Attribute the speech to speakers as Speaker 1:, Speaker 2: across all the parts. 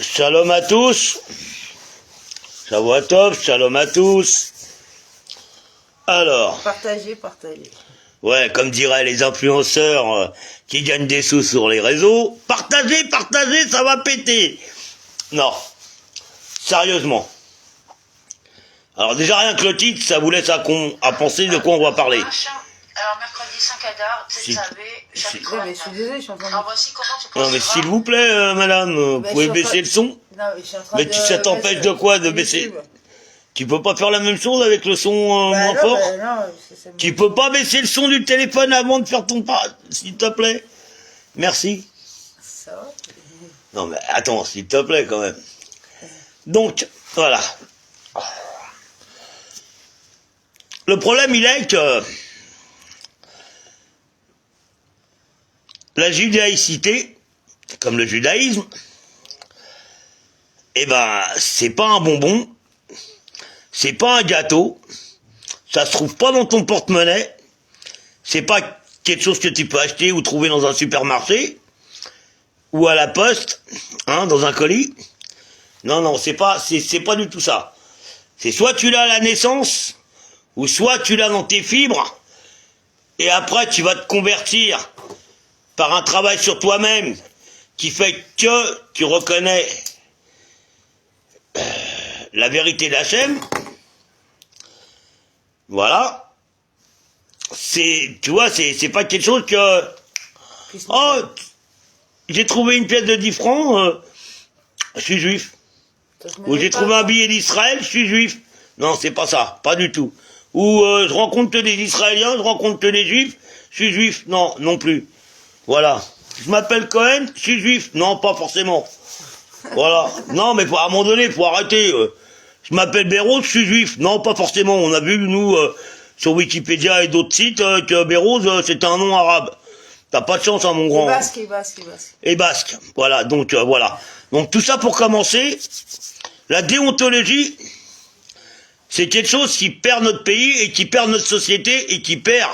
Speaker 1: Shalom à tous. Shavuot shalom à tous. Alors.
Speaker 2: Partagez.
Speaker 1: Ouais, comme diraient les influenceurs qui gagnent des sous sur les réseaux. Partagez, ça va péter. Non. Sérieusement. Alors déjà rien que le titre, ça vous laisse à penser de quoi on va parler.
Speaker 3: Alors mercredi 5 Adar, chapitre 29.
Speaker 2: Je suis désolée, je suis en train de...
Speaker 3: Alors voici comment tu peux
Speaker 1: Non mais s'il vous plaît, madame, vous pouvez baisser le son.
Speaker 2: Non, mais je suis en train
Speaker 1: Mais
Speaker 2: de...
Speaker 1: ça t'empêche de quoi, de baisser? Tu peux pas faire la même chose avec le son moins fort? Tu peux pas baisser le son du téléphone avant de faire ton pas, s'il te plaît? Merci.
Speaker 2: Ça va?
Speaker 1: Non mais attends, s'il te plaît quand même. Donc, voilà. Le problème, il est que la judéicité, comme le judaïsme, eh ben, c'est pas un bonbon, c'est pas un gâteau, ça se trouve pas dans ton porte-monnaie, c'est pas quelque chose que tu peux acheter ou trouver dans un supermarché, ou à la poste, hein, dans un colis. Non, c'est pas du tout ça. C'est soit tu l'as à la naissance, ou soit tu l'as dans tes fibres, et après tu vas te convertir par un travail sur toi-même qui fait que tu reconnais la vérité d'Hachem. Voilà. Tu vois, c'est pas quelque chose que... Oh, j'ai trouvé une pièce de 10 francs, je suis juif. Ou j'ai trouvé un billet d'Israël, je suis juif. Non, c'est pas ça, pas du tout. Ou je rencontre des Israéliens, je rencontre des Juifs, je suis juif. Non, non plus. Voilà. Je m'appelle Cohen, je suis juif. Non, pas forcément. Voilà. Non, mais à un moment donné, faut arrêter. Je m'appelle Béroz, je suis juif. Non, pas forcément. On a vu, nous, sur Wikipédia et d'autres sites, que Béroz, c'était un nom arabe. T'as pas de chance, hein, mon grand.
Speaker 2: Et basque.
Speaker 1: Et basque. Voilà. Donc, voilà. Donc, tout ça pour commencer. La déontologie, c'est quelque chose qui perd notre pays et qui perd notre société et qui perd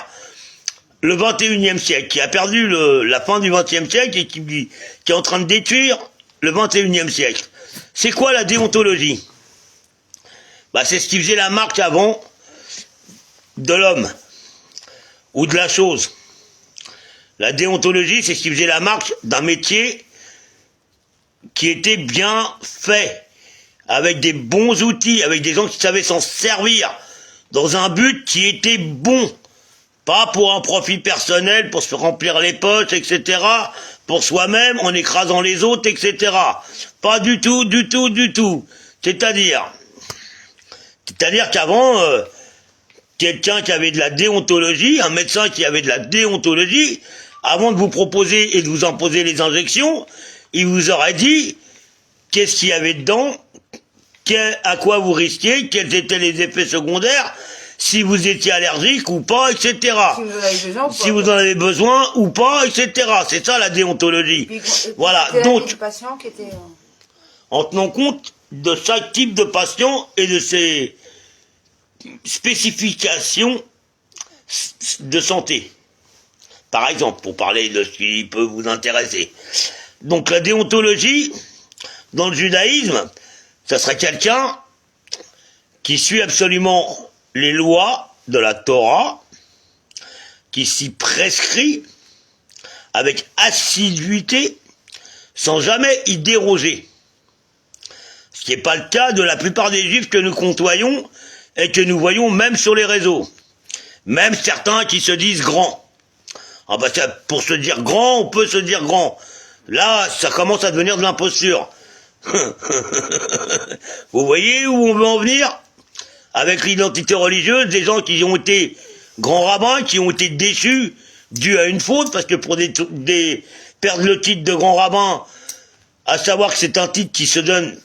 Speaker 1: le 21e siècle, qui a perdu la fin du 20e siècle et qui est en train de détruire le 21e siècle. C'est quoi la déontologie? Bah, c'est ce qui faisait la marque avant de l'homme ou de la chose. La déontologie, c'est ce qui faisait la marque d'un métier qui était bien fait, avec des bons outils, avec des gens qui savaient s'en servir, dans un but qui était bon, pas pour un profit personnel, pour se remplir les poches, etc., pour soi-même, en écrasant les autres, etc. Pas du tout. C'est-à-dire qu'avant, quelqu'un qui avait de la déontologie, un médecin qui avait de la déontologie, avant de vous proposer et de vous imposer les injections, il vous aurait dit qu'est-ce qu'il y avait dedans, à quoi vous risquiez, quels étaient les effets secondaires, si vous étiez allergique ou pas, etc. Si vous en avez besoin ou pas, etc. C'est ça la déontologie. Voilà, donc, en tenant compte de chaque type de patient et de ses spécifications de santé. Par exemple, pour parler de ce qui peut vous intéresser. Donc la déontologie, dans le judaïsme, ça serait quelqu'un qui suit absolument les lois de la Torah, qui s'y prescrit avec assiduité, sans jamais y déroger. Ce qui n'est pas le cas de la plupart des juifs que nous côtoyons et que nous voyons même sur les réseaux. Même certains qui se disent grands. Ah bah pour se dire grand, on peut se dire grand. Là, ça commence à devenir de l'imposture. Vous voyez où on veut en venir? Avec l'identité religieuse, des gens qui ont été grands rabbins, qui ont été déchus, dû à une faute, parce que pour perdre le titre de grand rabbin, à savoir que c'est un titre qui se donne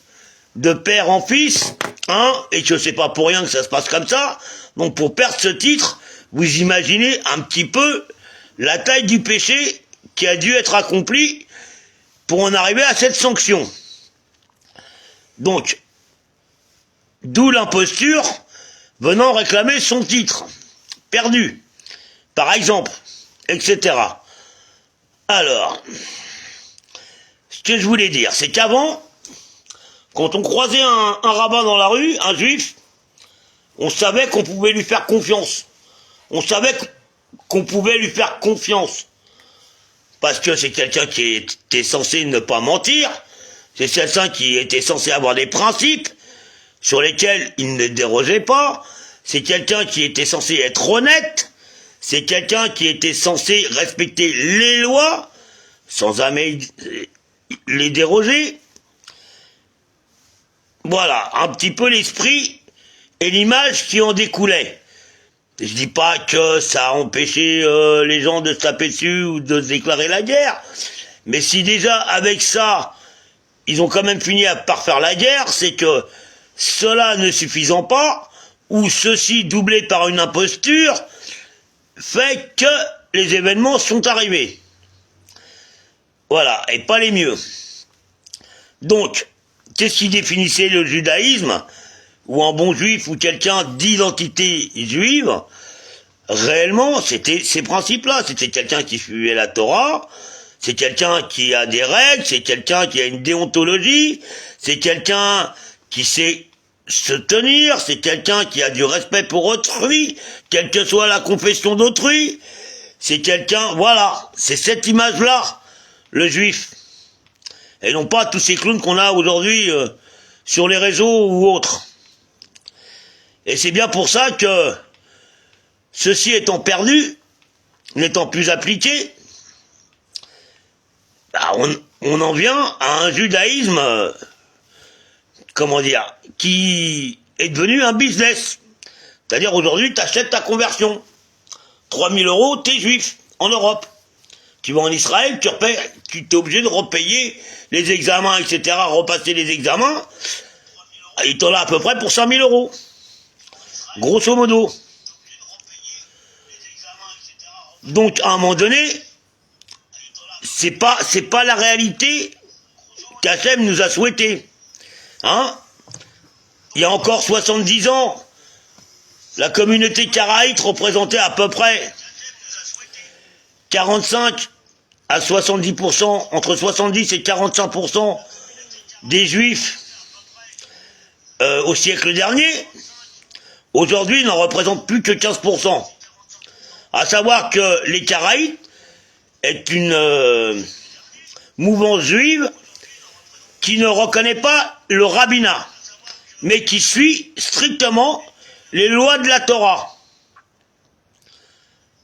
Speaker 1: de père en fils, hein, et que c'est pas pour rien que ça se passe comme ça. Donc pour perdre ce titre, vous imaginez un petit peu la taille du péché qui a dû être accompli pour en arriver à cette sanction. Donc, d'où l'imposture venant réclamer son titre, perdu, par exemple, etc. Alors, ce que je voulais dire, c'est qu'avant, Quand on croisait un rabbin dans la rue, un juif, on savait qu'on pouvait lui faire confiance. On savait qu'on pouvait lui faire confiance. Parce que c'est quelqu'un qui était censé ne pas mentir, c'est quelqu'un qui était censé avoir des principes sur lesquels il ne dérogeait pas, c'est quelqu'un qui était censé être honnête, c'est quelqu'un qui était censé respecter les lois, sans jamais les déroger. Voilà, un petit peu l'esprit et l'image qui en découlait. Je dis pas que ça a empêché les gens de se taper dessus ou de se déclarer la guerre, mais si déjà avec ça, ils ont quand même fini par faire la guerre, c'est que cela ne suffisant pas, ou ceci doublé par une imposture, fait que les événements sont arrivés. Voilà, et pas les mieux. Donc, qu'est-ce qui définissait le judaïsme, ou un bon juif, ou quelqu'un d'identité juive? Réellement, c'était ces principes-là. C'était quelqu'un qui suivait la Torah, c'est quelqu'un qui a des règles, c'est quelqu'un qui a une déontologie, c'est quelqu'un qui sait se tenir, c'est quelqu'un qui a du respect pour autrui, quelle que soit la confession d'autrui. C'est quelqu'un, voilà, c'est cette image-là, le juif. Et non pas tous ces clowns qu'on a aujourd'hui sur les réseaux ou autres. Et c'est bien pour ça que, ceci étant perdu, n'étant plus appliqué, bah on en vient à un judaïsme, comment dire, qui est devenu un business. C'est-à-dire aujourd'hui, tu achètes ta conversion. 3000 €, t'es juif, en Europe. Tu vas en Israël, tu t'es obligé de repayer les examens, etc., repasser les examens. Il t'en a à peu près pour 5000 €. Grosso modo. Donc, à un moment donné, c'est pas la réalité qu'Hachem nous a souhaité. Hein? Il y a encore 70 ans, la communauté karaïte représentait à peu près 45 à 70%, entre 70 et 45% des juifs au siècle dernier. Aujourd'hui, ils n'en représentent plus que 15%. À savoir que les Karaïtes est une mouvance juive qui ne reconnaît pas le rabbinat, mais qui suit strictement les lois de la Torah.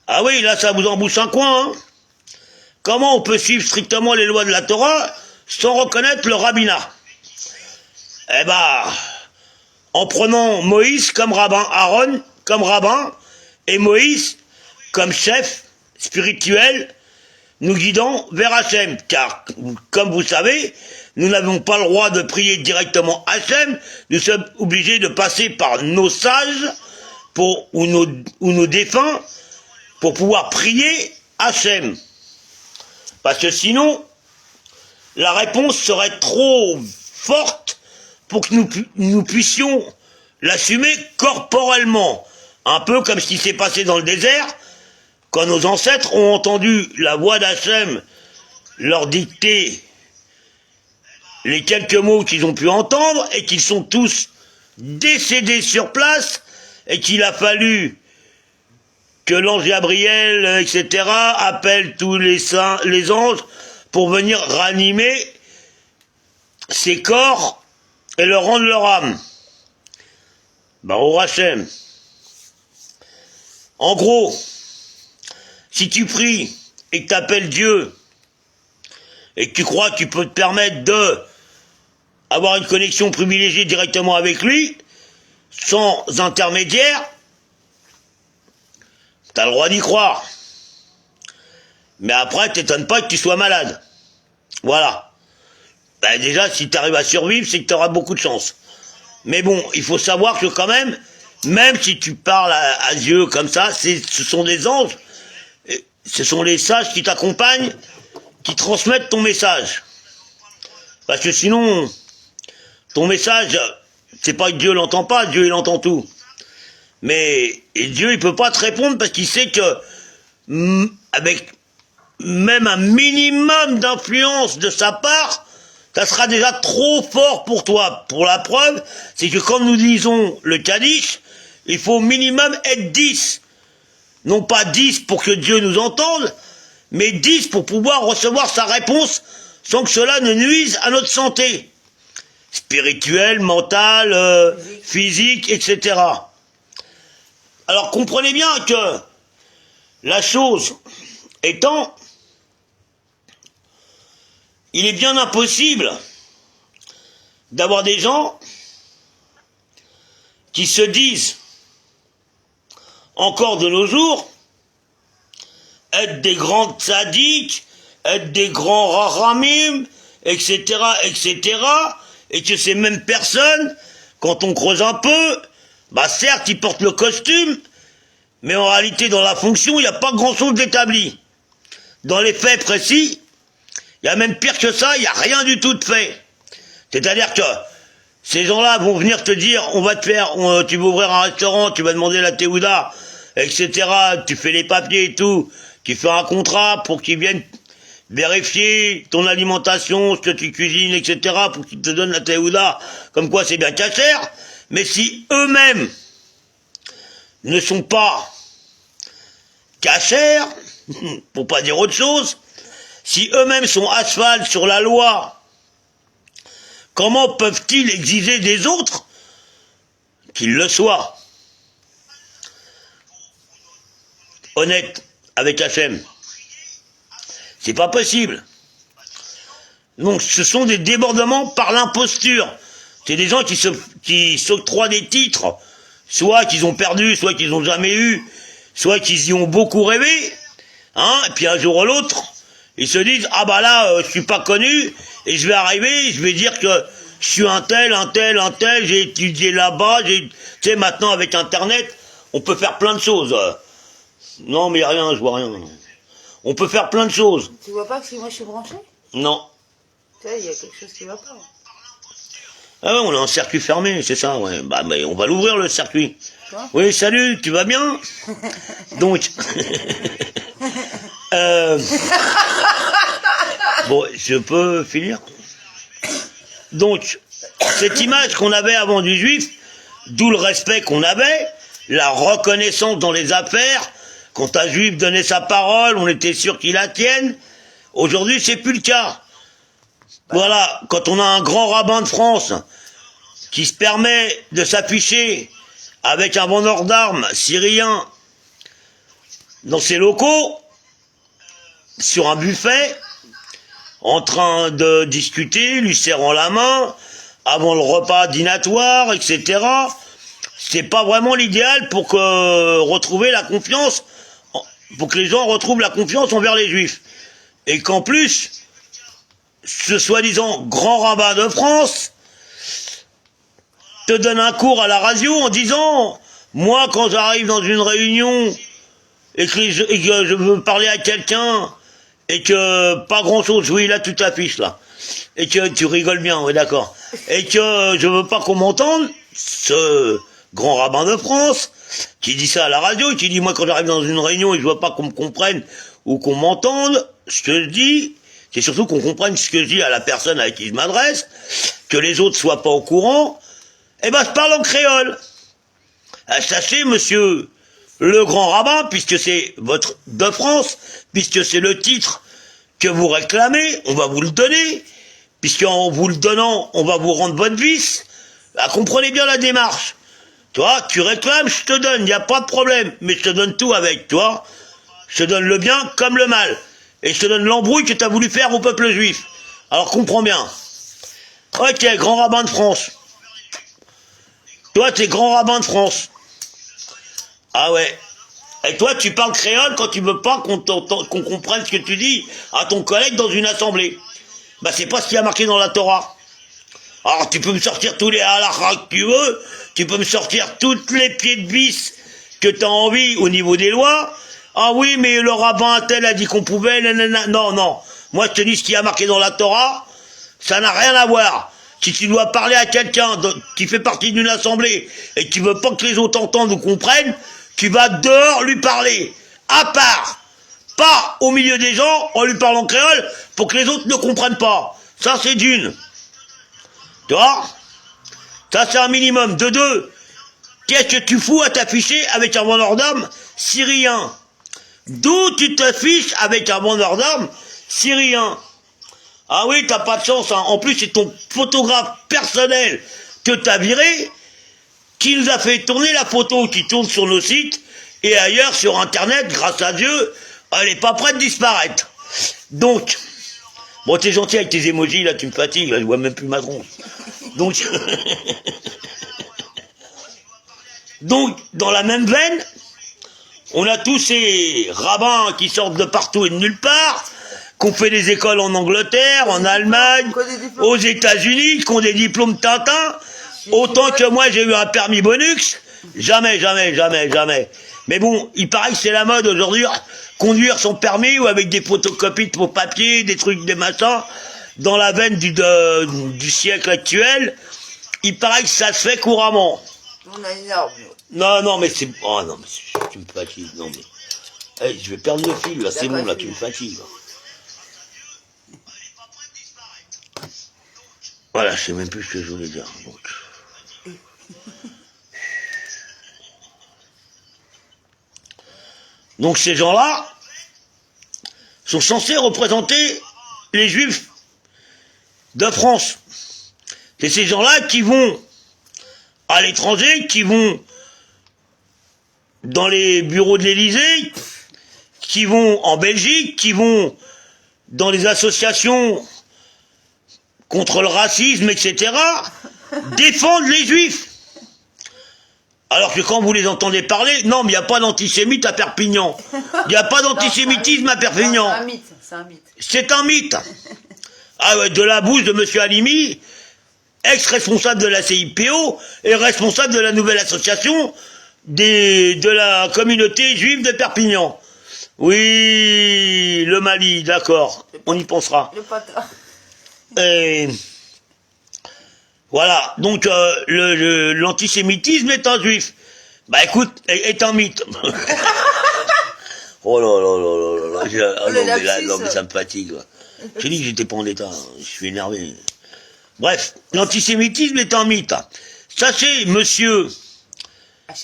Speaker 1: Ah oui, là ça vous embouche un coin, hein. Comment on peut suivre strictement les lois de la Torah sans reconnaître le rabbinat? Eh ben, en prenant Moïse comme rabbin, Aaron comme rabbin, et Moïse comme chef spirituel, nous guidant vers Hachem. Car, comme vous savez, nous n'avons pas le droit de prier directement Hachem, nous sommes obligés de passer par nos sages ou nos défunts pour pouvoir prier Hachem. Parce que sinon, la réponse serait trop forte pour que nous puissions l'assumer corporellement. Un peu comme ce qui s'est passé dans le désert, quand nos ancêtres ont entendu la voix d'Hachem leur dicter les quelques mots qu'ils ont pu entendre, et qu'ils sont tous décédés sur place, et qu'il a fallu que l'ange Gabriel, etc., appelle tous les saints, les anges, pour venir ranimer ces corps et leur rendre leur âme. Baruch Hachem. En gros, si tu pries et que tu appelles Dieu, et que tu crois que tu peux te permettre de avoir une connexion privilégiée directement avec lui, sans intermédiaire, t'as le droit d'y croire. Mais après, t'étonnes pas que tu sois malade. Voilà. Ben déjà, si tu arrives à survivre, c'est que tu auras beaucoup de chance. Mais bon, il faut savoir que quand même si tu parles à Dieu comme ça, ce sont des anges, ce sont les sages qui t'accompagnent, qui transmettent ton message. Parce que sinon, ton message, c'est pas que Dieu l'entend pas, Dieu il entend tout. Mais Dieu il peut pas te répondre parce qu'il sait que avec même un minimum d'influence de sa part, ça sera déjà trop fort pour toi. Pour la preuve, c'est que quand nous lisons le Kaddish, il faut au minimum être 10. Non pas 10 pour que Dieu nous entende, mais 10 pour pouvoir recevoir sa réponse sans que cela ne nuise à notre santé spirituelle, mentale, physique, etc. Alors comprenez bien que la chose étant, il est bien impossible d'avoir des gens qui se disent encore de nos jours être des grands tzaddik, être des grands rachamim, etc., etc., et que ces mêmes personnes, quand on creuse un peu, bah certes, ils portent le costume, mais en réalité, dans la fonction, il n'y a pas grand-chose d'établi. Dans les faits précis, il y a même pire que ça, il n'y a rien du tout de fait. C'est-à-dire que ces gens-là vont venir te dire, on va te faire, tu vas ouvrir un restaurant, tu vas demander la théouda, etc., tu fais les papiers et tout, tu fais un contrat pour qu'ils viennent vérifier ton alimentation, ce que tu cuisines, etc., pour qu'ils te donnent la théouda, comme quoi c'est bien cachère, mais si eux-mêmes ne sont pas cachères, pour pas dire autre chose, si eux-mêmes sont à cheval sur la loi, comment peuvent-ils exiger des autres qu'ils le soient? Honnête avec Hachem. C'est pas possible. Donc ce sont des débordements par l'imposture. C'est des gens qui s'octroient des titres, soit qu'ils ont perdu, soit qu'ils n'ont jamais eu, soit qu'ils y ont beaucoup rêvé, hein, et puis un jour ou l'autre, ils se disent, ah bah là, je suis pas connu, et je vais arriver, je vais dire que je suis un tel, j'ai étudié là-bas, tu sais, maintenant avec Internet, on peut faire plein de choses. Non, mais il n'y a rien, je vois rien. On peut faire plein de choses.
Speaker 2: Tu vois pas que si moi je suis branché?
Speaker 1: Non.
Speaker 2: Tu sais, il y a quelque chose qui va pas.
Speaker 1: Ah ouais, on est en circuit fermé, c'est ça, ouais. Bah, mais on va l'ouvrir, le circuit.
Speaker 2: Quoi?
Speaker 1: Oui, salut, tu vas bien? Donc, bon, je peux finir? Donc, cette image qu'on avait avant du juif, d'où le respect qu'on avait, la reconnaissance dans les affaires, quand un juif donnait sa parole, on était sûr qu'il la tienne. Aujourd'hui, c'est plus le cas. Voilà, quand on a un grand rabbin de France qui se permet de s'afficher avec un vendeur d'armes syrien dans ses locaux, sur un buffet, en train de discuter, lui serrant la main, avant le repas dînatoire, etc., c'est pas vraiment l'idéal pour retrouver la confiance, pour que les gens retrouvent la confiance envers les juifs. Et qu'en plus, ce soi-disant grand rabbin de France te donne un cours à la radio en disant, moi quand j'arrive dans une réunion et que je veux parler à quelqu'un et que pas grand chose, oui là tu t'affiches là, et que tu rigoles bien, oui d'accord, et que je veux pas qu'on m'entende, ce grand rabbin de France qui dit ça à la radio, qui dit moi quand j'arrive dans une réunion et je veux pas qu'on me comprenne ou qu'on m'entende, ce que je dis, c'est surtout qu'on comprenne ce que je dis à la personne avec qui je m'adresse, que les autres soient pas au courant, eh ben je parle en créole. Sachez, monsieur le grand rabbin, puisque c'est votre de France, puisque c'est le titre que vous réclamez, on va vous le donner, puisqu'en vous le donnant, on va vous rendre votre vice. Ah, comprenez bien la démarche. Toi, tu réclames, je te donne, il n'y a pas de problème, mais je te donne tout avec, toi. Je te donne le bien comme le mal. Et je te donne l'embrouille que tu as voulu faire au peuple juif. Alors comprends bien. Ok, grand rabbin de France. Toi, t'es grand rabbin de France. Ah ouais. Et toi, tu parles créole quand tu veux pas qu'on comprenne ce que tu dis à ton collègue dans une assemblée. Bah, c'est pas ce qui a marqué dans la Torah. Alors, tu peux me sortir tous les halachas que tu veux, tu peux me sortir toutes les pieds de vis que tu as envie au niveau des lois. Ah oui, mais le rabbin tel a dit qu'on pouvait, nanana. Non, non. Moi, je te dis ce qui a marqué dans la Torah, ça n'a rien à voir. Si tu dois parler à quelqu'un qui fait partie d'une assemblée et que tu veux pas que les autres entendent ou comprennent, tu vas dehors lui parler. À part. Pas au milieu des gens en lui parlant créole pour que les autres ne comprennent pas. Ça, c'est d'une. Tu vois? Ça, c'est un minimum. De deux, qu'est-ce que tu fous à t'afficher avec un vendeur d'armes syrien? D'où tu t'affiches avec un vendeur d'armes syrien? Ah oui, t'as pas de chance, hein. En plus, c'est ton photographe personnel que t'as viré qui nous a fait tourner la photo qui tourne sur nos sites et ailleurs sur Internet, grâce à Dieu, elle est pas prête de disparaître. Donc, bon, t'es gentil avec tes émojis, là, tu me fatigues, là, je vois même plus ma tronche. Donc, donc, dans la même veine, on a tous ces rabbins qui sortent de partout et de nulle part, qu'on fait des écoles en Angleterre, en Allemagne, aux États-Unis, qui ont des diplômes Tintin. Autant que moi j'ai eu un permis bonus, jamais, jamais, jamais, jamais. Mais bon, il paraît que c'est la mode aujourd'hui, conduire son permis ou avec des photocopies de faux papiers, des trucs, des machins, dans la veine du siècle actuel, il paraît que ça se fait couramment.
Speaker 2: On a une arme.
Speaker 1: Non, non, mais c'est... Oh non, mais tu me fatigues, non mais... Hey, je vais perdre le fil, là, c'est bon, là, tu me fatigues. Là. Voilà, je sais même plus ce que je voulais dire, donc... Donc ces gens-là sont censés représenter les Juifs de France. C'est ces gens-là qui vont à l'étranger, qui vont dans les bureaux de l'Élysée, qui vont en Belgique, qui vont dans les associations contre le racisme, etc., défendre les Juifs. Alors que quand vous les entendez parler, non, mais il n'y a pas d'antisémite à Perpignan. Il n'y a pas d'antisémitisme à Perpignan.
Speaker 2: C'est un mythe, c'est un mythe.
Speaker 1: C'est un mythe. Ah ouais, de la bouche de M. Halimi, ex-responsable de la CIPO et responsable de la nouvelle association de la communauté juive de Perpignan. Oui, le Mali, d'accord, on y pensera.
Speaker 2: Le patin.
Speaker 1: Et voilà, donc l'antisémitisme est un juif. Bah écoute, est un mythe. Oh là là là là là, ah, non, mais là, non mais ça me fatigue. J'ai dit que j'étais pas en état, je suis énervé. Bref, l'antisémitisme est un mythe. Sachez, monsieur,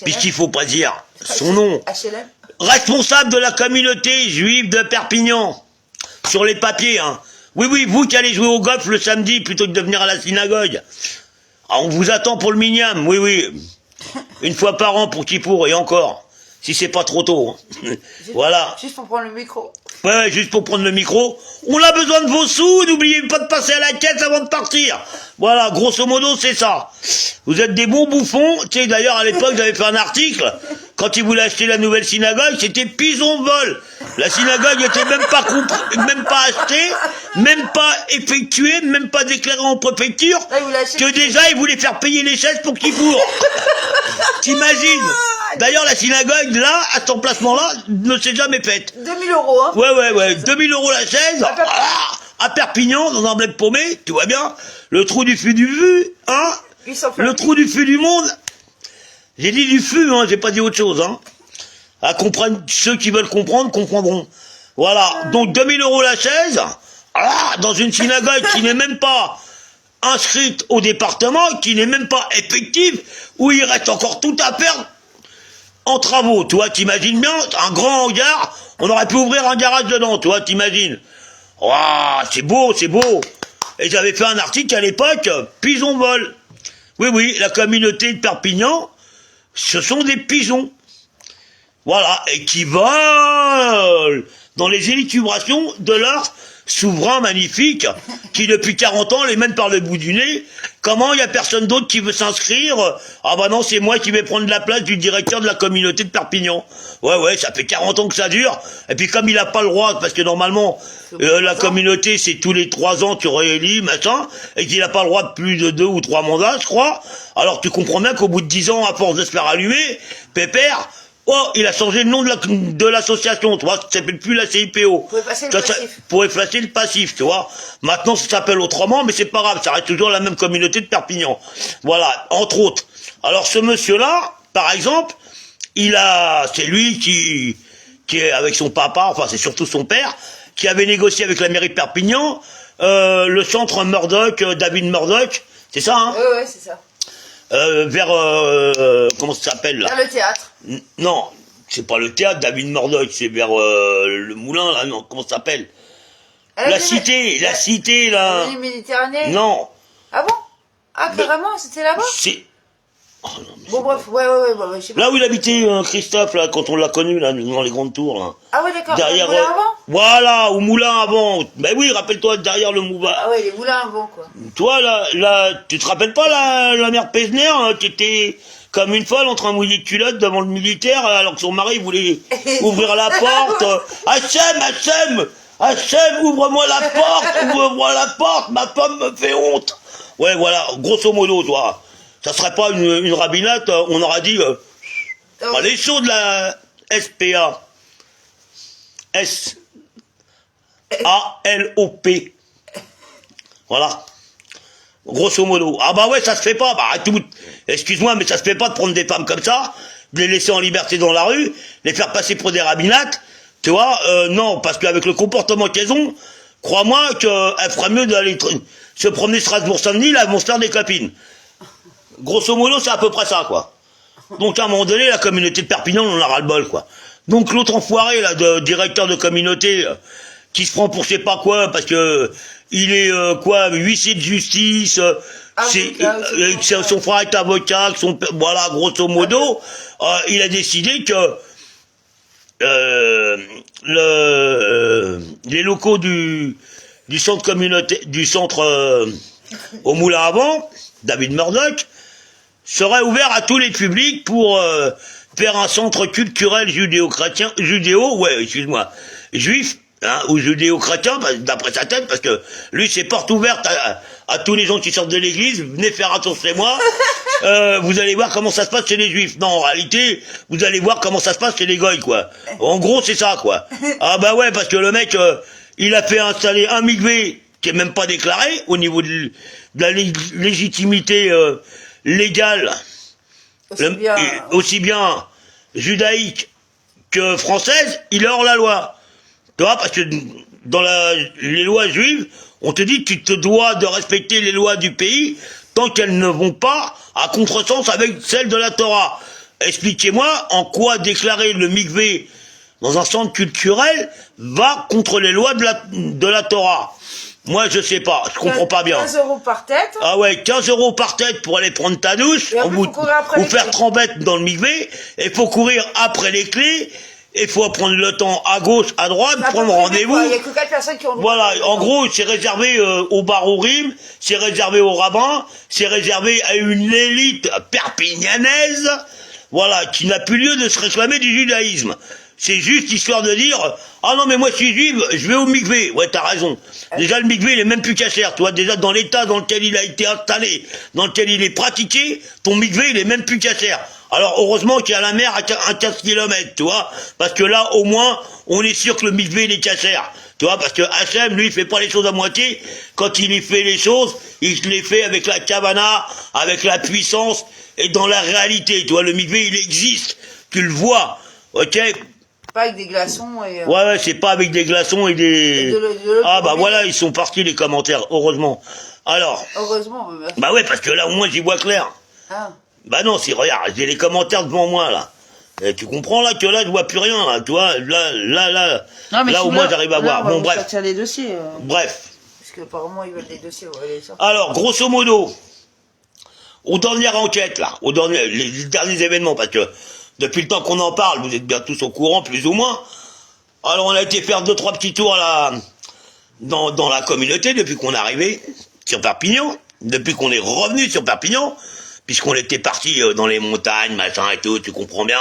Speaker 1: puisqu'il faut pas dire son nom,
Speaker 2: HLM.
Speaker 1: responsable de la communauté juive de Perpignan, sur les papiers, hein. Oui, oui, vous qui allez jouer au golf le samedi plutôt que de venir à la synagogue. Ah, on vous attend pour le minyan, oui, oui. Une fois par an pour Kippour, et encore. Si c'est pas trop tôt. Hein. Voilà.
Speaker 2: Juste pour prendre le micro.
Speaker 1: Ouais, juste pour prendre le micro. On a besoin de vos sous, n'oubliez pas de passer à la caisse avant de partir. Voilà, grosso modo, c'est ça. Vous êtes des bons bouffons. Tu sais, d'ailleurs, à l'époque, j'avais fait un article. Quand ils voulaient acheter la nouvelle synagogue, c'était pison de vol. La synagogue n'était même pas achetée, même pas effectuée, même pas déclarée en préfecture.
Speaker 2: Là,
Speaker 1: que déjà, ils voulaient faire payer les chaises pour Kippour. T'imagines? D'ailleurs, la synagogue, là, à cet emplacement-là, ne s'est jamais faite.
Speaker 2: 2000 euros, hein.
Speaker 1: Ouais. 2000 euros la chaise. À Perpignan, dans un bled paumé, tu vois bien. Le trou du fût du vu, hein. Le trou du fût du monde. J'ai dit du fût, hein, j'ai pas dit autre chose, hein. À comprendre, ceux qui veulent comprendre, comprendront. Voilà. Donc, 2000 euros la chaise. Dans une synagogue qui n'est même pas inscrite au département, qui n'est même pas effective, où il reste encore tout à faire en travaux, tu vois, t'imagines bien, un grand hangar, on aurait pu ouvrir un garage dedans, tu vois, t'imagines. C'est beau, c'est beau. Et j'avais fait un article à l'époque, pigeons volent. Oui, oui, la communauté de Perpignan, ce sont des pigeons. Voilà, et qui volent dans les élucubrations de leur souverain magnifique, qui depuis 40 ans les mène par le bout du nez. Comment il n'y a personne d'autre qui veut s'inscrire? Ah bah non, c'est moi qui vais prendre la place du directeur de la communauté de Perpignan. Ouais, ça fait 40 ans que ça dure. Et puis comme il n'a pas le droit, parce que normalement, la communauté, c'est tous les 3 ans tu réélis, machin, et qu'il n'a pas le droit de plus de 2 ou 3 mandats, je crois. Alors tu comprends bien qu'au bout de 10 ans, à force de se faire allumer, pépère, il a changé le nom de l'association, tu vois, ça s'appelle plus la CIPO. Pour effacer le passif, tu vois. Maintenant, ça s'appelle autrement, mais c'est pas grave, ça reste toujours la même communauté de Perpignan. Voilà, entre autres. Alors, ce monsieur-là, par exemple, c'est lui qui est avec son papa, enfin, c'est surtout son père, qui avait négocié avec la mairie de Perpignan, le centre Murdoch, David Murdoch, C'est ça, hein?
Speaker 2: Ouais, c'est ça.
Speaker 1: Vers, comment ça s'appelle, là?
Speaker 2: Vers le théâtre.
Speaker 1: Non, c'est pas le théâtre, David Murdoch, c'est vers le moulin, là, non, comment ça s'appelle? La cité, là.
Speaker 2: La Méditerranée.
Speaker 1: Non.
Speaker 2: Ah bon? Ah, carrément, c'était là-bas?
Speaker 1: C'est... Oh, non, mais
Speaker 2: Bon,
Speaker 1: c'est
Speaker 2: bref, ouais, je sais pas.
Speaker 1: là où il habitait Christophe, là, quand on l'a connu, là, dans les grandes tours, là.
Speaker 2: Ah ouais, d'accord.
Speaker 1: Derrière,
Speaker 2: Le moulin avant?
Speaker 1: voilà, au moulin avant. Ben oui, rappelle-toi, derrière le moulin.
Speaker 2: Ah ouais, les moulins avant, quoi.
Speaker 1: Toi, là, tu te rappelles pas, la mère Pesner, hein, qui était comme une folle en train de mouiller de culotte devant le militaire, alors que son mari voulait ouvrir la porte. Hachem, ouvre-moi la porte, ma femme me fait honte. Ouais, voilà, grosso modo, toi. Ça serait pas une rabinate, on aurait dit, les sauts de la SPA. S-A-L-O-P. Voilà. Grosso modo. Ah bah ouais, ça se fait pas. Bah, excuse-moi, mais ça se fait pas de prendre des femmes comme ça, de les laisser en liberté dans la rue, les faire passer pour des rabinates. Tu vois, non, parce qu'avec le comportement qu'elles ont, crois-moi qu'elles feraient mieux d'aller se promener Strasbourg-Saint-Denis, là, elles vont se faire des copines. Grosso modo, c'est à peu près ça, quoi. Donc, à un moment donné, la communauté de Perpignan, on en a ras-le-bol, quoi. Donc, l'autre enfoiré, là, de directeur de communauté, qui se prend pour je sais pas quoi, parce que il est, huissier de justice, son frère est avocat, voilà, grosso modo, il a décidé que, les locaux du centre communautaire, du centre, au Moulin à Vent, David Murdoch, serait ouvert à tous les publics pour faire un centre culturel judéo-chrétien, juif, hein, ou judéo-chrétien, d'après sa tête, parce que lui, c'est porte ouverte à tous les gens qui sortent de l'église, venez faire un tour chez moi, vous allez voir comment ça se passe chez les juifs. Non, en réalité, vous allez voir comment ça se passe chez les goïs, quoi. En gros, c'est ça, quoi. Ah bah ouais, parce que le mec, il a fait installer un mikvé qui est même pas déclaré, au niveau de la légitimité légale, aussi bien judaïque que française, il est hors la loi. Tu vois, parce que dans les lois juives, on te dit que tu te dois de respecter les lois du pays tant qu'elles ne vont pas à contresens avec celles de la Torah. Expliquez-moi en quoi déclarer le mikvé dans un centre culturel va contre les lois de la Torah. Moi, je sais pas, je comprends pas bien.
Speaker 2: 15 € par tête.
Speaker 1: Ah ouais, 15 € par tête pour aller prendre ta douche, ou faire trembette dans le mikvé, et faut courir après les clés, et faut prendre le temps à gauche, à droite, prendre rendez-vous.
Speaker 2: Il y a que 4 personnes qui ont...
Speaker 1: Voilà, en gros, c'est réservé aux barourim, c'est réservé aux rabbins, c'est réservé à une élite perpignanaise, voilà, qui n'a plus lieu de se réclamer du judaïsme. C'est juste histoire de dire, ah non mais moi je suis juif, je vais au mikvé. Ouais, t'as raison. Déjà le mikvé il est même plus cachère, tu vois, déjà dans l'état dans lequel il a été installé, dans lequel il est pratiqué, ton mikvé il est même plus cachère. Alors heureusement qu'il y a la mer à 15 km, tu vois, parce que là au moins on est sûr que le mikvé il est cachère. Tu vois, parce que Hachem, lui, il fait pas les choses à moitié. Quand il y fait les choses, il les fait avec la kavana, avec la puissance et dans la réalité. Tu vois, le mikvé il existe, tu le vois, ok?
Speaker 2: Pas avec des glaçons et...
Speaker 1: Ouais, c'est pas avec des glaçons et des... Ah bah voilà, ils sont partis les commentaires, heureusement. Alors...
Speaker 2: Heureusement.
Speaker 1: Bah ouais, parce que là, au moins, j'y vois clair.
Speaker 2: Ah.
Speaker 1: Bah non, regarde, j'ai les commentaires devant moi, là. Et tu comprends, là, que là, je vois plus rien, là, tu vois. Là, au moins, j'arrive à voir. Bon, bref.
Speaker 2: Les dossiers,
Speaker 1: Bref.
Speaker 2: Parce qu'apparemment, ils veulent des dossiers, on va les sortir.
Speaker 1: Alors, grosso modo, aux dernières enquêtes, là, les derniers événements, parce que... Depuis le temps qu'on en parle, vous êtes bien tous au courant, plus ou moins. Alors on a été faire 2-3 petits tours là, dans la communauté depuis qu'on est arrivé sur Perpignan, depuis qu'on est revenu sur Perpignan, puisqu'on était parti dans les montagnes, machin et tout, tu comprends bien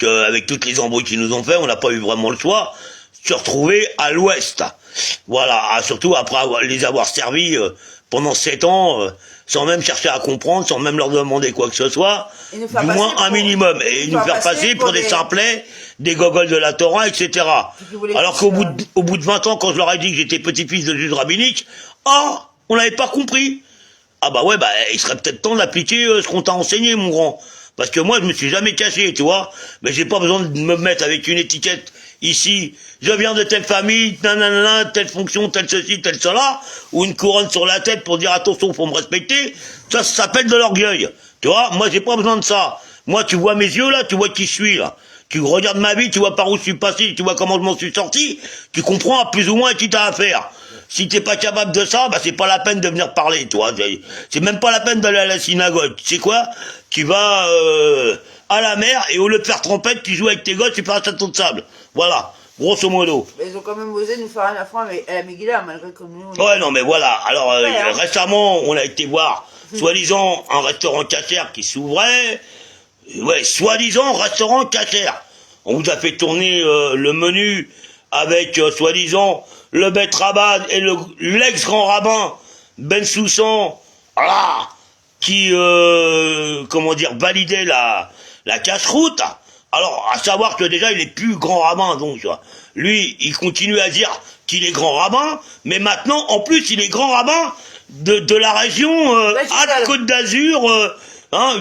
Speaker 1: qu'avec toutes les embrouilles qu'ils nous ont fait, on n'a pas eu vraiment le choix de se retrouver à l'ouest. Voilà, surtout après les avoir servis pendant 7 ans, sans même chercher à comprendre, sans même leur demander quoi que ce soit, du moins un minimum, et nous faire passer pour des simplets, des gogoles de la Torah, etc. Alors qu'au bout de 20 ans, quand je leur ai dit que j'étais petit-fils de juge rabbinique, on n'avait pas compris. Ah bah ouais, il serait peut-être temps d'appliquer ce qu'on t'a enseigné, mon grand. Parce que moi, je me suis jamais caché, tu vois. Mais j'ai pas besoin de me mettre avec une étiquette ici, je viens de telle famille, nanana, telle fonction, telle ceci, telle cela, ou une couronne sur la tête pour dire attention, faut me respecter, ça s'appelle de l'orgueil. Tu vois, moi j'ai pas besoin de ça. Moi tu vois mes yeux là, tu vois qui je suis là. Tu regardes ma vie, tu vois par où je suis passé, tu vois comment je m'en suis sorti, tu comprends plus ou moins à qui t'as affaire. Si t'es pas capable de ça, bah c'est pas la peine de venir parler, toi. C'est même pas la peine d'aller à la synagogue. Tu sais quoi? Tu vas à la mer et au lieu de faire trompette, tu joues avec tes gosses, tu fais un château de sable. Voilà, grosso modo.
Speaker 2: Mais ils ont quand même osé nous faire un affront à la Megillah, malgré que nous...
Speaker 1: Ouais, non mais voilà. Alors
Speaker 2: hein.
Speaker 1: récemment, on a été voir, soi-disant, un restaurant cachère qui s'ouvrait. Ouais, soi-disant restaurant cachère. On vous a fait tourner le menu avec, soi-disant, le bête rabbin et l'ex-grand rabbin Ben Soussan, voilà, qui, comment dire, validait la cache-route. Alors, à savoir que déjà, il est plus grand rabbin, donc, lui, il continue à dire qu'il est grand rabbin, mais maintenant, en plus, il est grand rabbin de la région Côte d'Azur.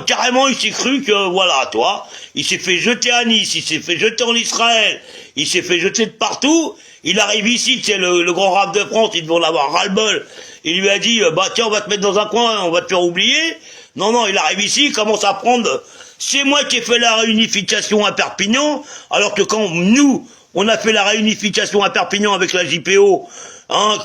Speaker 1: Carrément, il s'est cru que, voilà, toi, il s'est fait jeter à Nice, il s'est fait jeter en Israël, il s'est fait jeter de partout, il arrive ici, tu sais, le grand rap de France, il devait en avoir ras-le-bol, il lui a dit, bah tiens, on va te mettre dans un coin, on va te faire oublier. Non, il arrive ici, il commence à prendre, c'est moi qui ai fait la réunification à Perpignan, alors que quand nous, on a fait la réunification à Perpignan avec la JPO,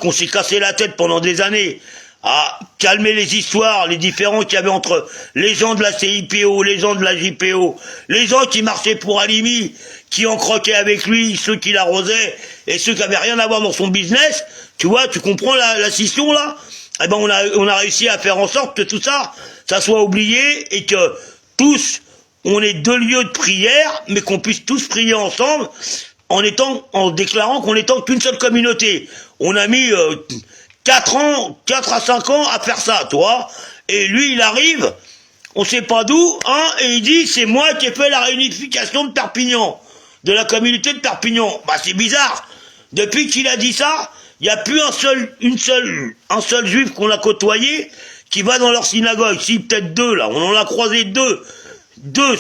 Speaker 1: qu'on s'est cassé la tête pendant des années, à calmer les histoires, les différends qu'il y avait entre les gens de la CIPO, les gens de la JPO, les gens qui marchaient pour Halimi, qui en croquaient avec lui, ceux qui l'arrosaient, et ceux qui avaient rien à voir dans son business. Tu vois, tu comprends la scission là? Eh ben on a réussi à faire en sorte que tout ça, ça soit oublié, et que tous, on ait deux lieux de prière, mais qu'on puisse tous prier ensemble, en déclarant qu'on n'étant qu'une seule communauté. On a mis 4 à 5 ans à faire ça, toi. Et lui, il arrive, on sait pas d'où, et il dit, c'est moi qui ai fait la réunification de Perpignan, de la communauté de Perpignan. Bah, c'est bizarre. Depuis qu'il a dit ça, il n'y a plus un seul juif qu'on a côtoyé qui va dans leur synagogue. Si, peut-être 2, là. On en a croisé 2. 2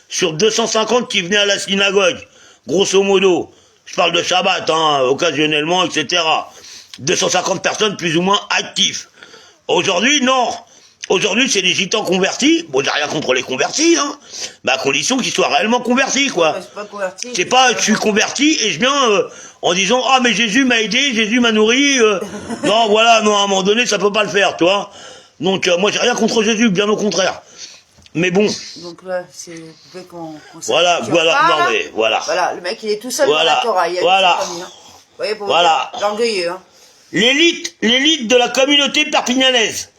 Speaker 1: sur 250 qui venaient à la synagogue. Grosso modo. Je parle de Shabbat, occasionnellement, etc. 250 personnes plus ou moins actives. Aujourd'hui, non. Aujourd'hui, c'est des gitans convertis. Bon, j'ai rien contre les convertis, mais à condition qu'ils soient réellement convertis, quoi.
Speaker 2: C'est pas converti.
Speaker 1: C'est pas, je suis converti et je viens en disant, ah, mais Jésus m'a aidé, Jésus m'a nourri. Non, voilà, non, à un moment donné, ça peut pas le faire, tu vois. Donc, moi, j'ai rien contre Jésus, bien au contraire. Mais bon.
Speaker 2: Donc là, c'est qu'on
Speaker 1: voilà, non mais voilà.
Speaker 2: Voilà, le mec, il est tout seul dans la Torah. Il y a
Speaker 1: voilà.
Speaker 2: Vous voyez, pour
Speaker 1: voilà.
Speaker 2: L'orgueilleux,
Speaker 1: L'élite de la communauté perpignanaise.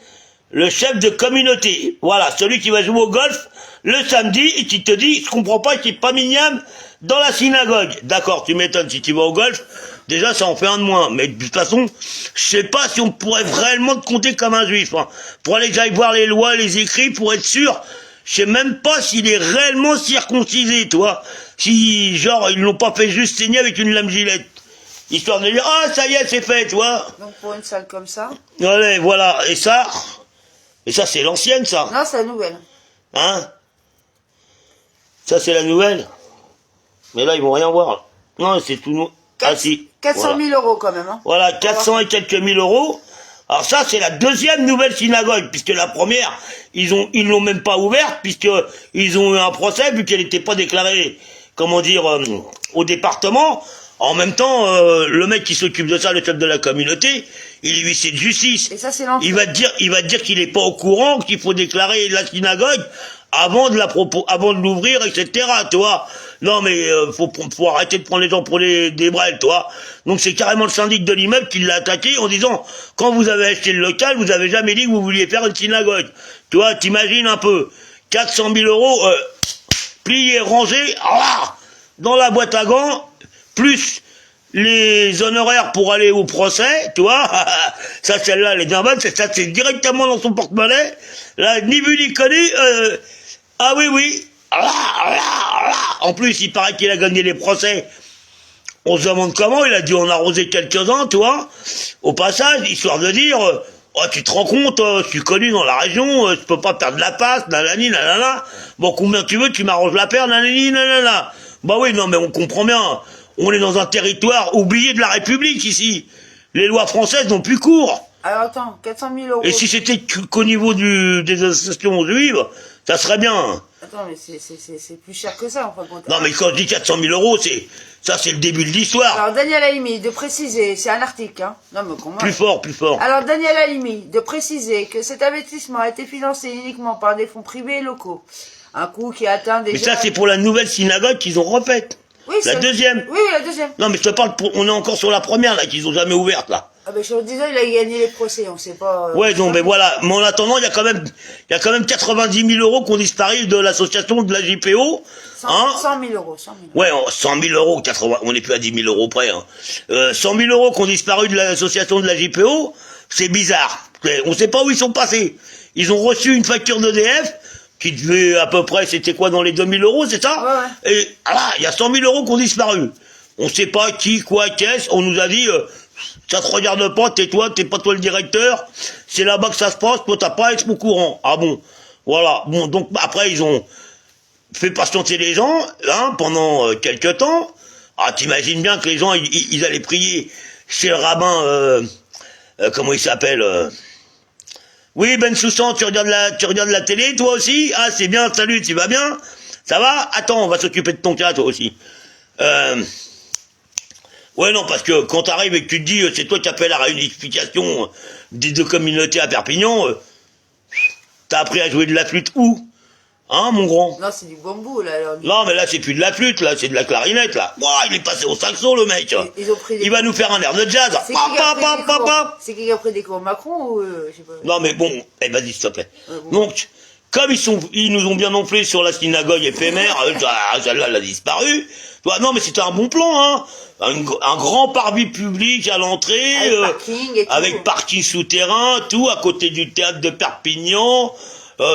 Speaker 1: Le chef de communauté. Voilà, celui qui va jouer au golf le samedi et qui te dit, je comprends pas qu'il n'y ait pas Mignam dans la synagogue. D'accord, tu m'étonnes, si tu vas au golf, déjà ça en fait un de moins. Mais de toute façon, je sais pas si on pourrait réellement te compter comme un juif. Pour aller que j'aille voir les lois, les écrits, pour être sûr, je sais même pas s'il est réellement circoncisé, toi. Si, genre, ils l'ont pas fait juste saigner avec une lame gilette. Histoire de dire, ah, ça y est, c'est fait, tu vois.
Speaker 2: Donc pour une salle comme ça.
Speaker 1: Allez, voilà, et ça, c'est l'ancienne, ça.
Speaker 2: Non, c'est la nouvelle.
Speaker 1: Ça, c'est la nouvelle. Mais là, ils vont rien voir. Non, c'est tout nouveau. Ah, si.
Speaker 2: 400 000 euros, quand même,
Speaker 1: Voilà, 400 et quelques mille euros. Alors ça, c'est la deuxième nouvelle synagogue, puisque la première, ils l'ont même pas ouverte, puisqu'ils ont eu un procès, vu qu'elle n'était pas déclarée, comment dire, au département. En même temps, le mec qui s'occupe de ça, le chef de la communauté, il est huissier de justice.
Speaker 2: Et ça, c'est
Speaker 1: il va te dire qu'il est pas au courant, qu'il faut déclarer la synagogue avant de l'ouvrir, etc. Tu vois. Non, mais faut arrêter de prendre les gens pour des brels, toi. Donc c'est carrément le syndic de l'immeuble qui l'a attaqué en disant, quand vous avez acheté le local, vous avez jamais dit que vous vouliez faire une synagogue. Tu vois, t'imagines un peu. 400 000 euros, pliés, rangés, dans la boîte à gants, plus les honoraires pour aller au procès, tu vois, ça, celle-là, elle est bien bonne, ça, c'est directement dans son porte-monnaie, là, ni vu ni connu, ah oui, en plus, il paraît qu'il a gagné les procès, on se demande comment, il a dû en arroser quelques-uns, tu vois, au passage, histoire de dire, oh, tu te rends compte, je suis connu dans la région, je peux pas perdre la passe, nanani, nanana, bon, combien tu veux, tu m'arranges la paire, nanani, nanana. Bah oui, non, mais on comprend bien. On est dans un territoire oublié de la République, ici. Les lois françaises n'ont plus cours.
Speaker 2: Alors attends, 400 000 euros.
Speaker 1: Et si c'était qu'au niveau des associations juives, ça serait bien.
Speaker 2: Attends, mais c'est plus cher que ça, en fin de compte.
Speaker 1: Non, mais quand je dis 400 000 euros, c'est le début de l'histoire.
Speaker 2: Alors, Daniel Halimi, de préciser, c'est un article, hein. Non, mais comment?
Speaker 1: Plus fort, plus fort.
Speaker 2: Alors, Daniel Halimi, de préciser que cet investissement a été financé uniquement par des fonds privés et locaux. Un coût qui atteint déjà...
Speaker 1: Mais ça, c'est pour la nouvelle synagogue qu'ils ont refaite.
Speaker 2: Oui,
Speaker 1: la deuxième.
Speaker 2: Oui, la deuxième.
Speaker 1: Non, mais je te parle, on est encore sur la première, là, qu'ils ont jamais ouverte, là.
Speaker 2: Ah ben, je te disais, il a gagné les procès, on sait pas...
Speaker 1: Ouais, non, mais voilà. Mais en attendant, il y a quand même 90 000 euros qui ont disparu de l'association de la JPO.
Speaker 2: 100 000 euros, 100 000 euros.
Speaker 1: Ouais, 100 000 euros, 80, on n'est plus à 10 000 euros près. 100 000 euros qui ont disparu de l'association de la JPO, c'est bizarre. On sait pas où ils sont passés. Ils ont reçu une facture d'EDF qui devait à peu près, c'était quoi, dans les 2 000 euros, c'est ça?
Speaker 2: Ouais.
Speaker 1: Et là, il y a 100 000 euros qui ont disparu. On sait pas qui, quoi, qu'est-ce. On nous a dit, ça te regarde pas, tais-toi, t'es pas toi le directeur. C'est là-bas que ça se passe, toi t'as pas à être au courant. Ah bon? Voilà. Bon, donc après, ils ont fait patienter les gens, hein, pendant quelques temps. Ah, t'imagines bien que les gens, ils allaient prier chez le rabbin, comment il s'appelle Oui, Ben Soussan, tu regardes la télé, toi aussi? Ah, c'est bien, salut, tu vas bien? Ça va? Attends, on va s'occuper de ton cas, toi aussi. Ouais, non, parce que quand t'arrives et que tu te dis, c'est toi qui as fait la réunification des deux communautés à Perpignan, t'as appris à jouer de la flûte où? Hein, mon grand?
Speaker 2: Non, c'est du bambou, là. Alors,
Speaker 1: non, mais là, c'est plus de la flûte, là, c'est de la clarinette, là. Ouah, il est passé au saxo, le mec.
Speaker 2: Ils ont pris des...
Speaker 1: Il va nous faire un air de jazz.
Speaker 2: C'est qui a pris des cours, Macron ou... je sais pas.
Speaker 1: Non, mais bon, vas-y, s'il te plaît.
Speaker 2: Bon.
Speaker 1: Donc, comme ils nous ont bien enflé sur la synagogue éphémère, celle-là, elle a disparu. Non, mais c'était un bon plan, hein. Un grand parvis public à l'entrée, avec parking souterrain, tout, à côté du théâtre de Perpignan.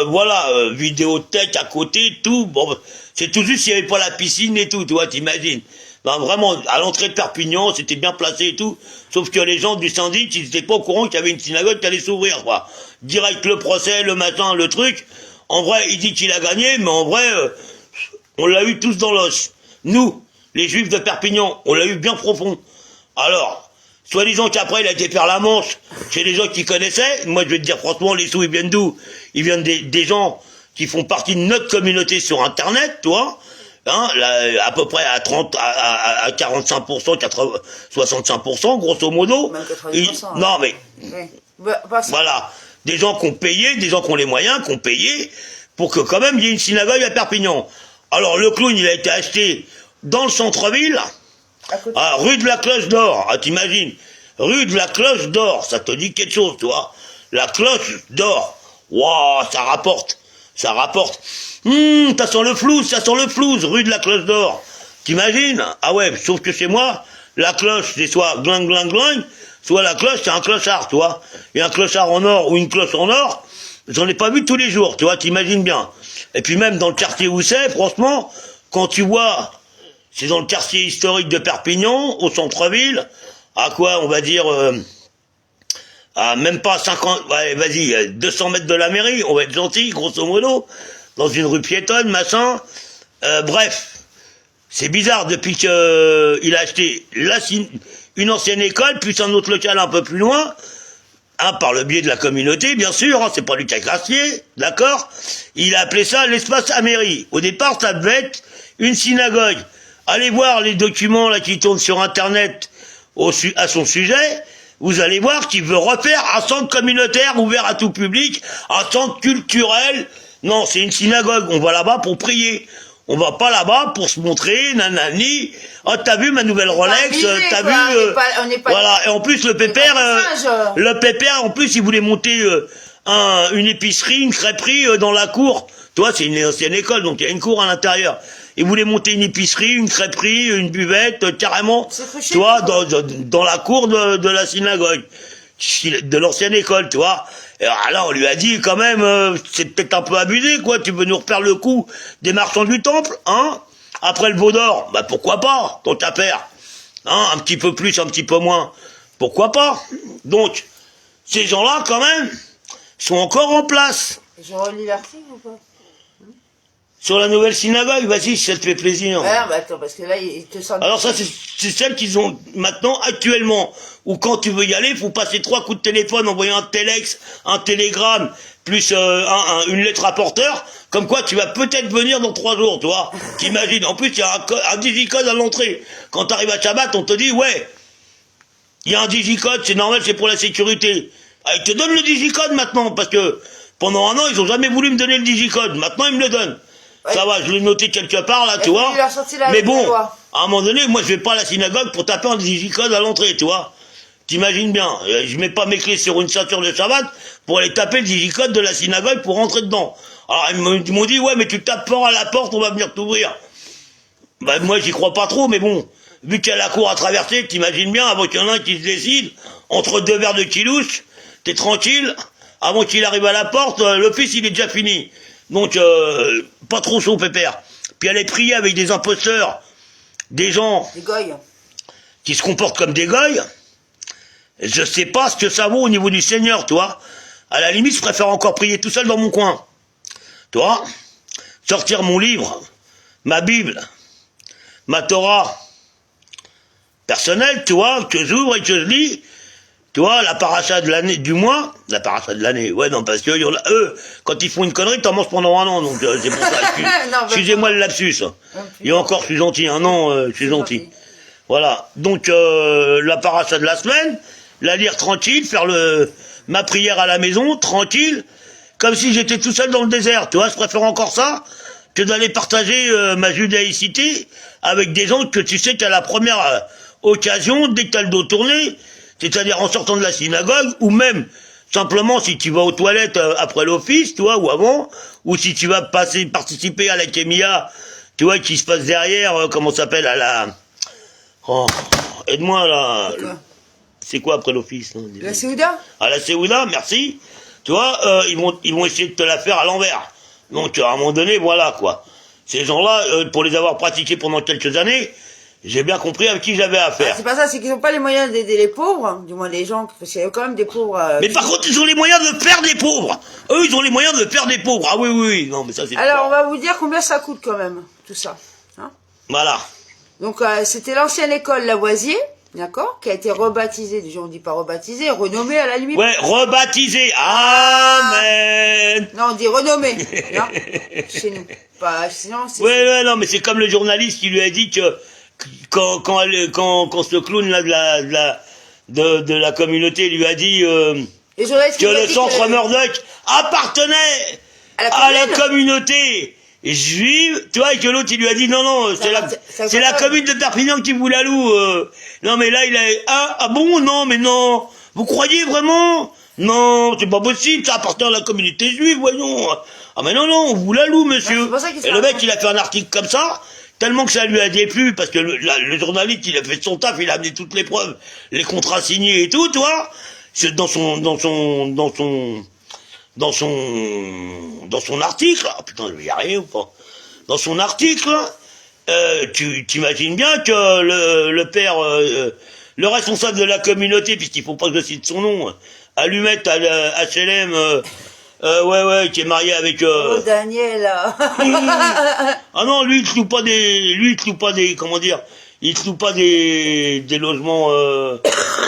Speaker 1: Voilà, vidéothèque à côté, tout. Bon, c'est tout juste s'il n'y avait pas la piscine et tout, tu vois, t'imagines. Non, vraiment, à l'entrée de Perpignan, c'était bien placé et tout. Sauf que les gens du syndic, ils n'étaient pas au courant qu'il y avait une synagogue qui allait s'ouvrir, quoi. Direct le procès, le matin, le truc. En vrai, il dit qu'il a gagné, mais en vrai, on l'a eu tous dans l'os. Nous, les juifs de Perpignan, on l'a eu bien profond. Alors, soi-disant qu'après, il a été faire la manche chez les gens qui connaissaient. Moi, je vais te dire franchement, les sous, ils viennent d'où? Ils viennent des gens qui font partie de notre communauté sur Internet, toi. Hein, là, à peu près à 45%, 65%, grosso modo.
Speaker 2: Même 90%.
Speaker 1: Non, mais...
Speaker 2: Oui.
Speaker 1: Voilà. Des gens qui ont payé, des gens qui ont les moyens, qui ont payé, pour que quand même, il y ait une synagogue à Perpignan. Alors, le clown, il a été acheté dans le centre-ville, rue de la Cloche d'Or. Ah, t'imagines? Rue de la Cloche d'Or, ça te dit quelque chose, toi? La Cloche d'Or. Waouh, ça rapporte. Ça rapporte. Ça sent le flouze, rue de la Cloche d'Or. T'imagines? Ah ouais, sauf que chez moi, la cloche, c'est soit gling, gling, gling, soit la cloche, c'est un clochard, tu vois. Et un clochard en or ou une cloche en or, j'en ai pas vu tous les jours, tu vois, t'imagines bien. Et puis même dans le quartier où c'est, franchement, quand tu vois, c'est dans le quartier historique de Perpignan, au centre-ville, à quoi, on va dire, à même pas 50, ouais, vas-y, 200 mètres de la mairie, on va être gentil, grosso modo, dans une rue piétonne, machin. Bref, c'est bizarre, depuis qu'il a acheté une ancienne école, puis un autre local un peu plus loin, hein, par le biais de la communauté, bien sûr, hein, c'est pas lui qui a crassé, d'accord. Il a appelé ça l'espace à mairie. Au départ, ça devait être une synagogue. Allez voir les documents là qui tournent sur Internet à son sujet, vous allez voir qu'il veut refaire un centre communautaire ouvert à tout public, un centre culturel. Non, c'est une synagogue, on va là-bas pour prier. On va pas là-bas pour se montrer, nanani. Oh, t'as vu ma nouvelle Rolex, t'as vu...
Speaker 2: on n'est pas
Speaker 1: voilà, et en plus le pépère, en plus il voulait monter une épicerie, une crêperie dans la cour. Toi, c'est une ancienne école, donc il y a une cour à l'intérieur. Il voulait monter une épicerie, une crêperie, une buvette, carrément, tu vois, dans la cour de la synagogue, de l'ancienne école, tu vois. Et alors, on lui a dit, quand même, c'est peut-être un peu abusé, quoi, tu veux nous refaire le coup des marchands du temple, hein? Après le veau d'or, bah pourquoi pas, ton tapère, hein? Un petit peu plus, un petit peu moins, pourquoi pas? Donc, ces gens-là, quand même, sont encore en place.
Speaker 2: Je relis l'article ou pas?
Speaker 1: Sur la nouvelle synagogue, vas-y, si ça te fait plaisir.
Speaker 2: Ouais, bah attends, parce que là, ils te sentent...
Speaker 1: Alors ça, c'est celle qu'ils ont maintenant, actuellement, où quand tu veux y aller, il faut passer 3 coups de téléphone, envoyer un téléx, un télégramme, plus une lettre à porteur, comme quoi tu vas peut-être venir dans 3 jours, tu vois. T'imagines. En plus, il y a un digicode à l'entrée. Quand tu arrives à Shabbat, on te dit, ouais, il y a un digicode, c'est normal, c'est pour la sécurité. Ah, ils te donnent le digicode maintenant, parce que pendant un an, ils ont jamais voulu me donner le digicode. Maintenant, ils me le donnent. Ouais. Ça va, je l'ai noté quelque part, là, tu vois. Mais bon, à un moment donné, moi, je vais pas à la synagogue pour taper un digicode à l'entrée, tu vois. T'imagines bien. Je mets pas mes clés sur une ceinture de Shabbat pour aller taper le digicode de la synagogue pour rentrer dedans. Alors, ils m'ont dit, ouais, mais tu tapes fort à la porte, on va venir t'ouvrir. Ben, moi, j'y crois pas trop, mais bon. Vu qu'il y a la cour à traverser, t'imagines bien, avant qu'il y en a un qui se décide, entre 2 verres de kilouche, t'es tranquille, avant qu'il arrive à la porte, l'office, il est déjà fini. Donc, pas trop chaud, pépère. Puis aller prier avec des imposteurs, des gens
Speaker 2: des goyes
Speaker 1: qui se comportent comme des goyes, je sais pas ce que ça vaut au niveau du Seigneur, toi. À la limite, je préfère encore prier tout seul dans mon coin. Toi, sortir mon livre, ma Bible, ma Torah personnelle, tu vois, que j'ouvre et que je lis, tu vois, la paracha de l'année, du mois, la paracha de l'année, ouais, non, parce que eux, quand ils font une connerie, t'en manges pendant un an, donc c'est pour ça. Excusez-moi le lapsus. Et encore, je suis gentil, un an, je suis gentil. Voilà, donc la paracha de la semaine, la lire tranquille, faire ma prière à la maison, tranquille, comme si j'étais tout seul dans le désert, tu vois, je préfère encore ça que d'aller partager ma judaïcité avec des gens que tu sais qu'à la première occasion, dès que t'as le dos tourné, c'est-à-dire en sortant de la synagogue, ou même simplement si tu vas aux toilettes après l'office, tu vois, ou avant, ou si tu vas participer à la kémia, tu vois, qui se passe derrière, comment ça s'appelle, à la... Oh, aide-moi là. C'est quoi après l'office?
Speaker 2: La Séouda?
Speaker 1: À la Séouda, merci. Tu vois, ils vont essayer de te la faire à l'envers. Donc à un moment donné, voilà quoi. Ces gens-là, pour les avoir pratiqués pendant quelques années, j'ai bien compris avec qui j'avais affaire.
Speaker 2: C'est pas ça, c'est qu'ils n'ont pas les moyens d'aider les pauvres, du moins les gens, parce qu'il y a quand même des pauvres...
Speaker 1: mais par contre, ils ont les moyens de faire des pauvres. Eux, ils ont les moyens de faire des pauvres. Ah oui, oui, oui. Non, mais ça c'est...
Speaker 2: Alors, on va vous dire combien ça coûte quand même, tout ça. Hein,
Speaker 1: voilà.
Speaker 2: Donc, c'était l'ancienne école Lavoisier, d'accord, qui a été rebaptisée, déjà on dit pas rebaptisée, renommée à la limite.
Speaker 1: Ouais, rebaptisée. Amen.
Speaker 2: Non, on dit renommée, non, chez nous. Pas, sinon, c'est...
Speaker 1: Ouais, non, mais c'est comme le journaliste qui lui a dit que quand ce clown là de la communauté lui a dit que le centre Murdoch appartenait à la communauté juive, tu vois, et que l'autre il lui a dit non, c'est la commune de Perpignan qui vous la loue. Non mais là il a ah bon, non mais non, vous croyez vraiment? Non, c'est pas possible, ça appartient à la communauté juive, voyons. Ah mais non, on vous la loue, monsieur. Et le mec il a fait un article comme ça, tellement que ça lui a déplu, parce que le journaliste, il a fait son taf, il a amené toutes les preuves, les contrats signés et tout, tu vois, dans son article. Ah putain, je vais y arriver ou pas? Dans son article, tu t'imagines bien que le père, le responsable de la communauté, puisqu'il faut pas que je cite son nom, Allumette à HLM, ouais, qui est marié avec...
Speaker 2: Oh, Daniel.
Speaker 1: Ah non, lui, il se loue pas des, comment dire, il se loue pas des logements,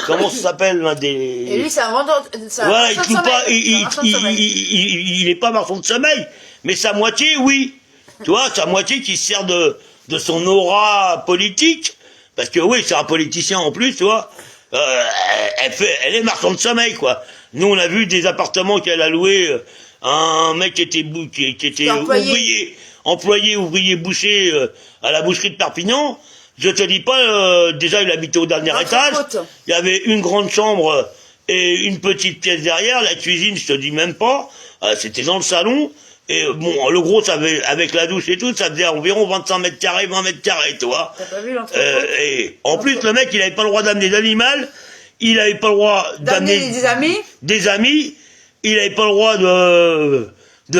Speaker 1: comment ça s'appelle, là, des...
Speaker 2: Et lui, c'est un vendeur,
Speaker 1: voilà, il se loue pas, il est pas marchand de sommeil, mais sa moitié, oui. Tu vois, sa moitié qui se sert de son aura politique, parce que oui, c'est un politicien en plus, tu vois, elle est marchande de sommeil, quoi. Nous, on a vu des appartements qu'elle a loués à un mec qui était ouvrier boucher à la boucherie de Perpignan. Je te dis pas, déjà il habitait au dernier étage. Il y avait une grande chambre et une petite pièce derrière. La cuisine, je te dis même pas. C'était dans le salon. Et bon, le gros, ça avait, avec la douche et tout, ça faisait environ 25 mètres carrés, 20 mètres carrés, tu vois.
Speaker 2: T'as pas vu l'entrepôt?
Speaker 1: Et en plus, le mec, il avait pas le droit d'amener d'animal. Il avait pas le droit d'amener des amis. Il avait pas le droit de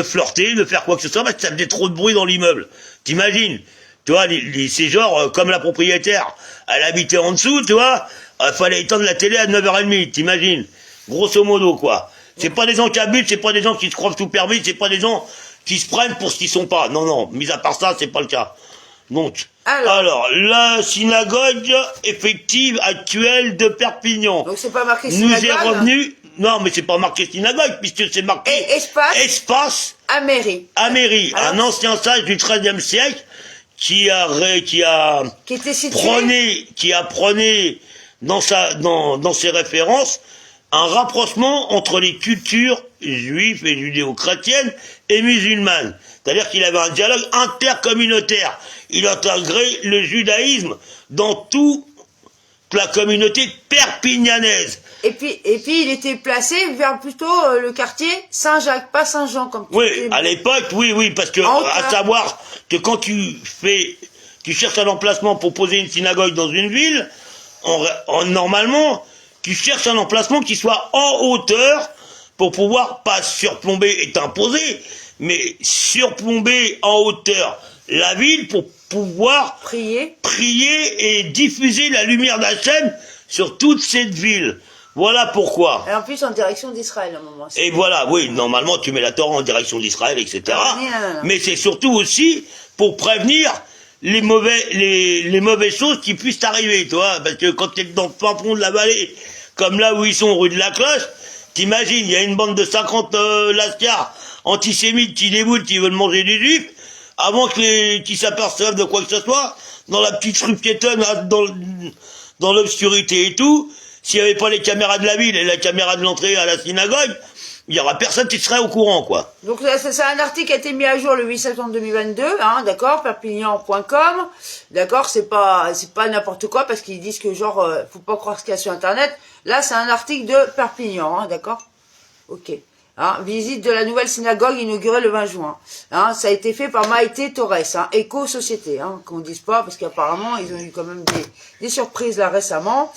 Speaker 1: flirter, de faire quoi que ce soit, parce que ça faisait trop de bruit dans l'immeuble. T'imagines? Tu vois, c'est genre, comme la propriétaire, elle habitait en dessous, tu vois, fallait éteindre la télé à 9h30, t'imagines? Grosso modo, quoi. C'est pas des gens qui abusent, c'est pas des gens qui se croient tout permis, c'est pas des gens qui se prennent pour ce qu'ils sont pas. Non, non, mis à part ça, c'est pas le cas. Donc,
Speaker 2: Alors,
Speaker 1: la synagogue effective actuelle de Perpignan
Speaker 2: donc c'est pas marqué
Speaker 1: nous
Speaker 2: synagogue.
Speaker 1: est revenu. Non, mais c'est pas marqué synagogue, puisque c'est marqué
Speaker 2: Et
Speaker 1: espace
Speaker 2: à mairie.
Speaker 1: à mairie.
Speaker 2: Alors,
Speaker 1: un ancien sage du XIIIe siècle qui
Speaker 2: était situé.
Speaker 1: qui a prôné dans ses références un rapprochement entre les cultures juives et judéo-chrétiennes et musulmanes. C'est-à-dire qu'il avait un dialogue intercommunautaire. Il intégrait le judaïsme dans toute la communauté perpignanaise.
Speaker 2: Et puis il était placé vers plutôt le quartier Saint-Jacques, pas Saint-Jean comme tu
Speaker 1: Oui,
Speaker 2: dis.
Speaker 1: à l'époque, oui, parce que à savoir que quand tu cherches un emplacement pour poser une synagogue dans une ville, normalement, tu cherches un emplacement qui soit en hauteur pour pouvoir pas surplomber et t'imposer, mais surplomber en hauteur la ville pour pouvoir prier et diffuser la lumière d'Hachem sur toute cette ville. Voilà pourquoi.
Speaker 2: Et en plus en direction d'Israël à un moment.
Speaker 1: Et voilà, oui, normalement tu mets la Torah en direction d'Israël, etc.
Speaker 2: Non.
Speaker 1: Mais c'est surtout aussi pour prévenir les mauvaises choses qui puissent arriver, tu vois. Parce que quand tu es dans le fin fond de la vallée, comme là où ils sont, rue de la Cloche, t'imagines, il y a une bande de 50 lascars antisémites qui déboulent, qui veulent manger des juifs, avant qu'ils s'aperçoivent de quoi que ce soit, dans la petite rue piétonne, dans l'obscurité et tout, s'il n'y avait pas les caméras de la ville et la caméra de l'entrée à la synagogue, il n'y aura personne qui serait au courant, quoi.
Speaker 2: Donc c'est un article qui a été mis à jour le 8 septembre 2022, hein, d'accord, perpignan.com, d'accord, c'est pas n'importe quoi parce qu'ils disent que genre faut pas croire ce qu'il y a sur internet. Là c'est un article de Perpignan, hein, d'accord, ok. Hein, visite de la nouvelle synagogue inaugurée le 20 juin. Hein, ça a été fait par Maïté Torres, hein, Éco-Société, hein, qu'on dise pas parce qu'apparemment ils ont eu quand même des surprises là récemment.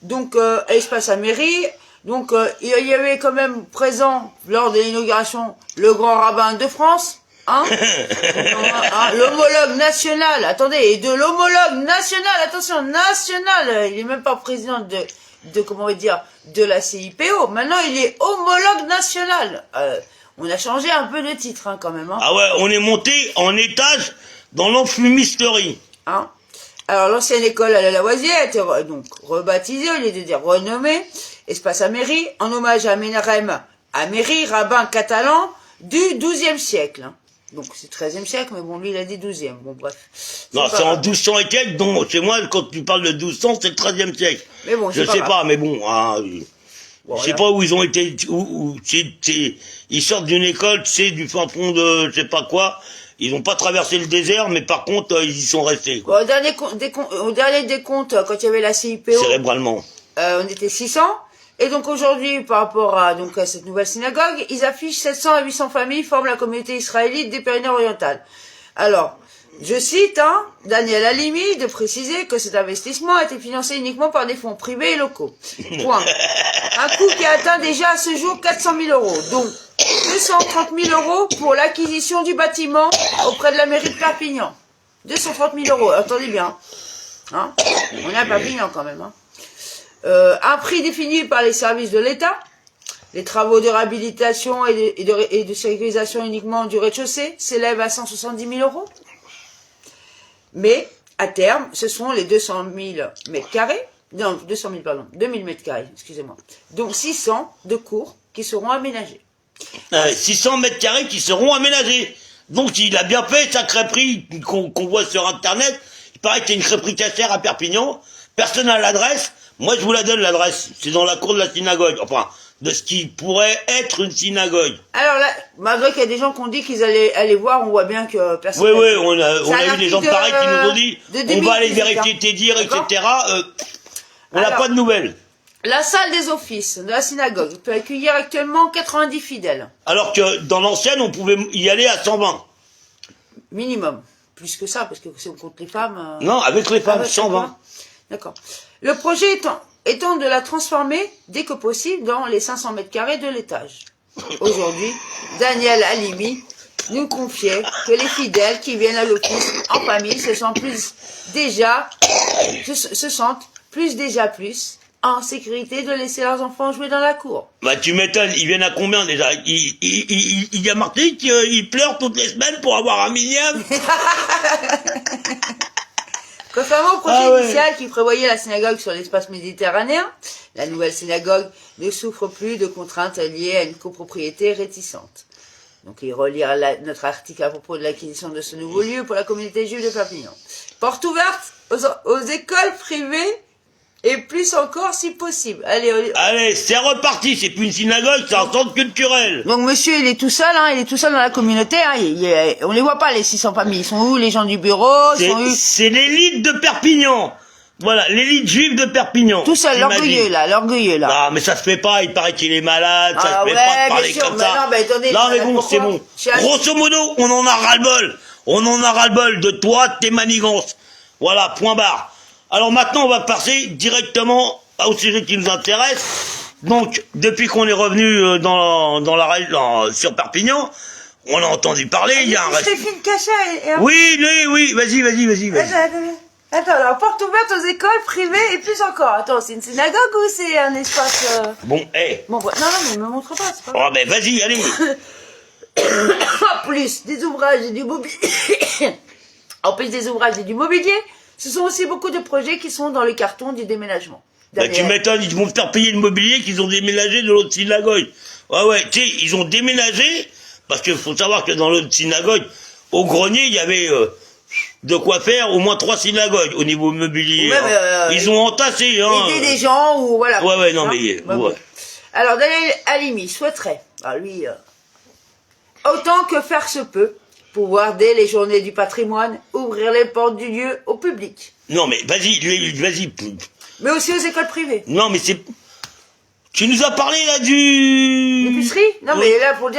Speaker 2: Donc espace à mairie. Donc, il y avait quand même présent, lors de l'inauguration, le grand rabbin de France, hein, l'homologue national, attendez, et de l'homologue national, attention, national, il est même pas président comment on va dire, de la CIPO, maintenant il est homologue national. On a changé un peu de titre, hein, quand même. Hein.
Speaker 1: Ah ouais, on est monté en étage dans l'enfumisterie.
Speaker 2: Hein. Alors, l'ancienne école à la Lavoisier a été donc rebaptisée, au lieu de dire renommée, espace à mairie, en hommage à Menachem Ameri, rabbin catalan du XIIe siècle. Hein. Donc, c'est 13e siècle, mais bon, lui, il a dit 12e. Bon, bref.
Speaker 1: Non, c'est en 1200 et quelques, donc chez moi, quand tu parles de 1200, c'est le 13e siècle.
Speaker 2: Mais bon,
Speaker 1: je sais pas, mais bon, hein,
Speaker 2: bon,
Speaker 1: je sais pas où ils ont été, ils sortent d'une école, tu sais, du fin fond de, je sais pas quoi. Ils n'ont pas traversé le désert, mais par contre, ils y sont restés. Quoi.
Speaker 2: Au dernier décompte, quand il y avait la CIPO,
Speaker 1: cérébralement,
Speaker 2: on était 600. Et donc aujourd'hui, par rapport à cette nouvelle synagogue, ils affichent 700 à 800 familles forment la communauté israélite des Pyrénées-Orientales. Alors, je cite Daniel Halimi de préciser que cet investissement a été financé uniquement par des fonds privés et locaux. Point. Un coût qui a atteint déjà à ce jour 400 000 €, donc 230 000 € pour l'acquisition du bâtiment auprès de la mairie de Perpignan. 230 000 €, attendez bien. Hein, on est à Perpignan quand même. Hein. Un prix défini par les services de l'État. Les travaux de réhabilitation et de sécurisation uniquement du rez-de-chaussée s'élèvent à 170 000 €. Mais, à terme, ce sont les 200 000 mètres carrés, non, 200 000, pardon, 2000 mètres carrés, excusez-moi, dont 600 de cours qui seront aménagés.
Speaker 1: 600 mètres carrés qui seront aménagés. Donc, il a bien fait sa crêperie qu'on voit sur Internet. Il paraît qu'il y a une crêperie cachère à Perpignan. Personne n'a l'adresse. Moi, je vous la donne, l'adresse. C'est dans la cour de la synagogue. Enfin, de ce qui pourrait être une synagogue.
Speaker 2: Alors là, malgré qu'il y a des gens qui ont dit qu'ils allaient aller voir, on voit bien que personne...
Speaker 1: Oui, on a eu des gens pareils qui nous ont dit on va aller vérifier tes dires, etc. On n'a pas de nouvelles.
Speaker 2: La salle des offices de la synagogue peut accueillir actuellement 90 fidèles.
Speaker 1: Alors que dans l'ancienne, on pouvait y aller à 120.
Speaker 2: Minimum. Plus que ça, parce que si on compte les femmes...
Speaker 1: Non, avec les femmes, 120.
Speaker 2: D'accord. Le projet étant de la transformer, dès que possible, dans les 500 mètres carrés de l'étage. Aujourd'hui, Daniel Halimi nous confiait que les fidèles qui viennent à l'office en famille se sentent plus en sécurité de laisser leurs enfants jouer dans la cour.
Speaker 1: Bah tu m'étonnes, ils viennent à combien déjà? Il y a marqué qu'ils pleurent toutes les semaines pour avoir un minyan.
Speaker 2: Contrairement au projet initial qui prévoyait la synagogue sur l'espace méditerranéen, la nouvelle synagogue ne souffre plus de contraintes liées à une copropriété réticente. Donc il relire notre article à propos de l'acquisition de ce nouveau lieu pour la communauté juive de Perpignan. Porte ouverte aux écoles privées et plus encore si possible.
Speaker 1: Allez, c'est reparti, c'est plus une synagogue, c'est un centre culturel.
Speaker 2: Donc monsieur, il est tout seul, hein, il est tout seul dans la communauté, hein, on les voit pas les 600 familles, ils sont où les gens du bureau,
Speaker 1: c'est l'élite de Perpignan. Voilà, l'élite juive de Perpignan.
Speaker 2: Tout seul, l'orgueilleux là.
Speaker 1: Non, mais ça se fait pas, il paraît qu'il est malade, ça se fait pas de parler comme ça.
Speaker 2: Non, mais attendez,
Speaker 1: non, mais bon, c'est bon. Grosso modo, on en a ras-le-bol. On en a ras-le-bol de toi, de tes manigances. Voilà, point barre. Alors maintenant, on va passer directement au sujet qui nous intéresse. Donc, depuis qu'on est revenu sur Perpignan, on a entendu parler, il y a un
Speaker 2: Stéphane Cachet.
Speaker 1: Oui, vas-y.
Speaker 2: Attends, alors, porte ouverte aux écoles privées et plus encore. Attends, c'est une synagogue ou c'est un espace...
Speaker 1: Bon,
Speaker 2: Bon, non, mais me montre pas, c'est pas
Speaker 1: oh, ben vas-y, allez.
Speaker 2: En plus des ouvrages et du mobilier... en plus des ouvrages et du mobilier, ce sont aussi beaucoup de projets qui sont dans le carton du déménagement.
Speaker 1: Bah, tu m'étonnes, ils vont faire payer le mobilier qu'ils ont déménagé de l'autre synagogue. Ouais, tu sais, ils ont déménagé, parce qu'il faut savoir que dans l'autre synagogue, au grenier, il y avait de quoi faire au moins 3 synagogues au niveau mobilier. Même, ils ont entassé.
Speaker 2: Aider des gens ou voilà.
Speaker 1: Ouais, non, mais...
Speaker 2: Ouais. Alors, Daniel Halimi souhaiterait, lui, autant que faire se peut, pouvoir, dès les journées du patrimoine, ouvrir les portes du lieu au public.
Speaker 1: Non, mais vas-y.
Speaker 2: Mais aussi aux écoles privées.
Speaker 1: Non, mais c'est... Tu nous as parlé, là, du...
Speaker 2: L'épicerie? Non, mais là, pour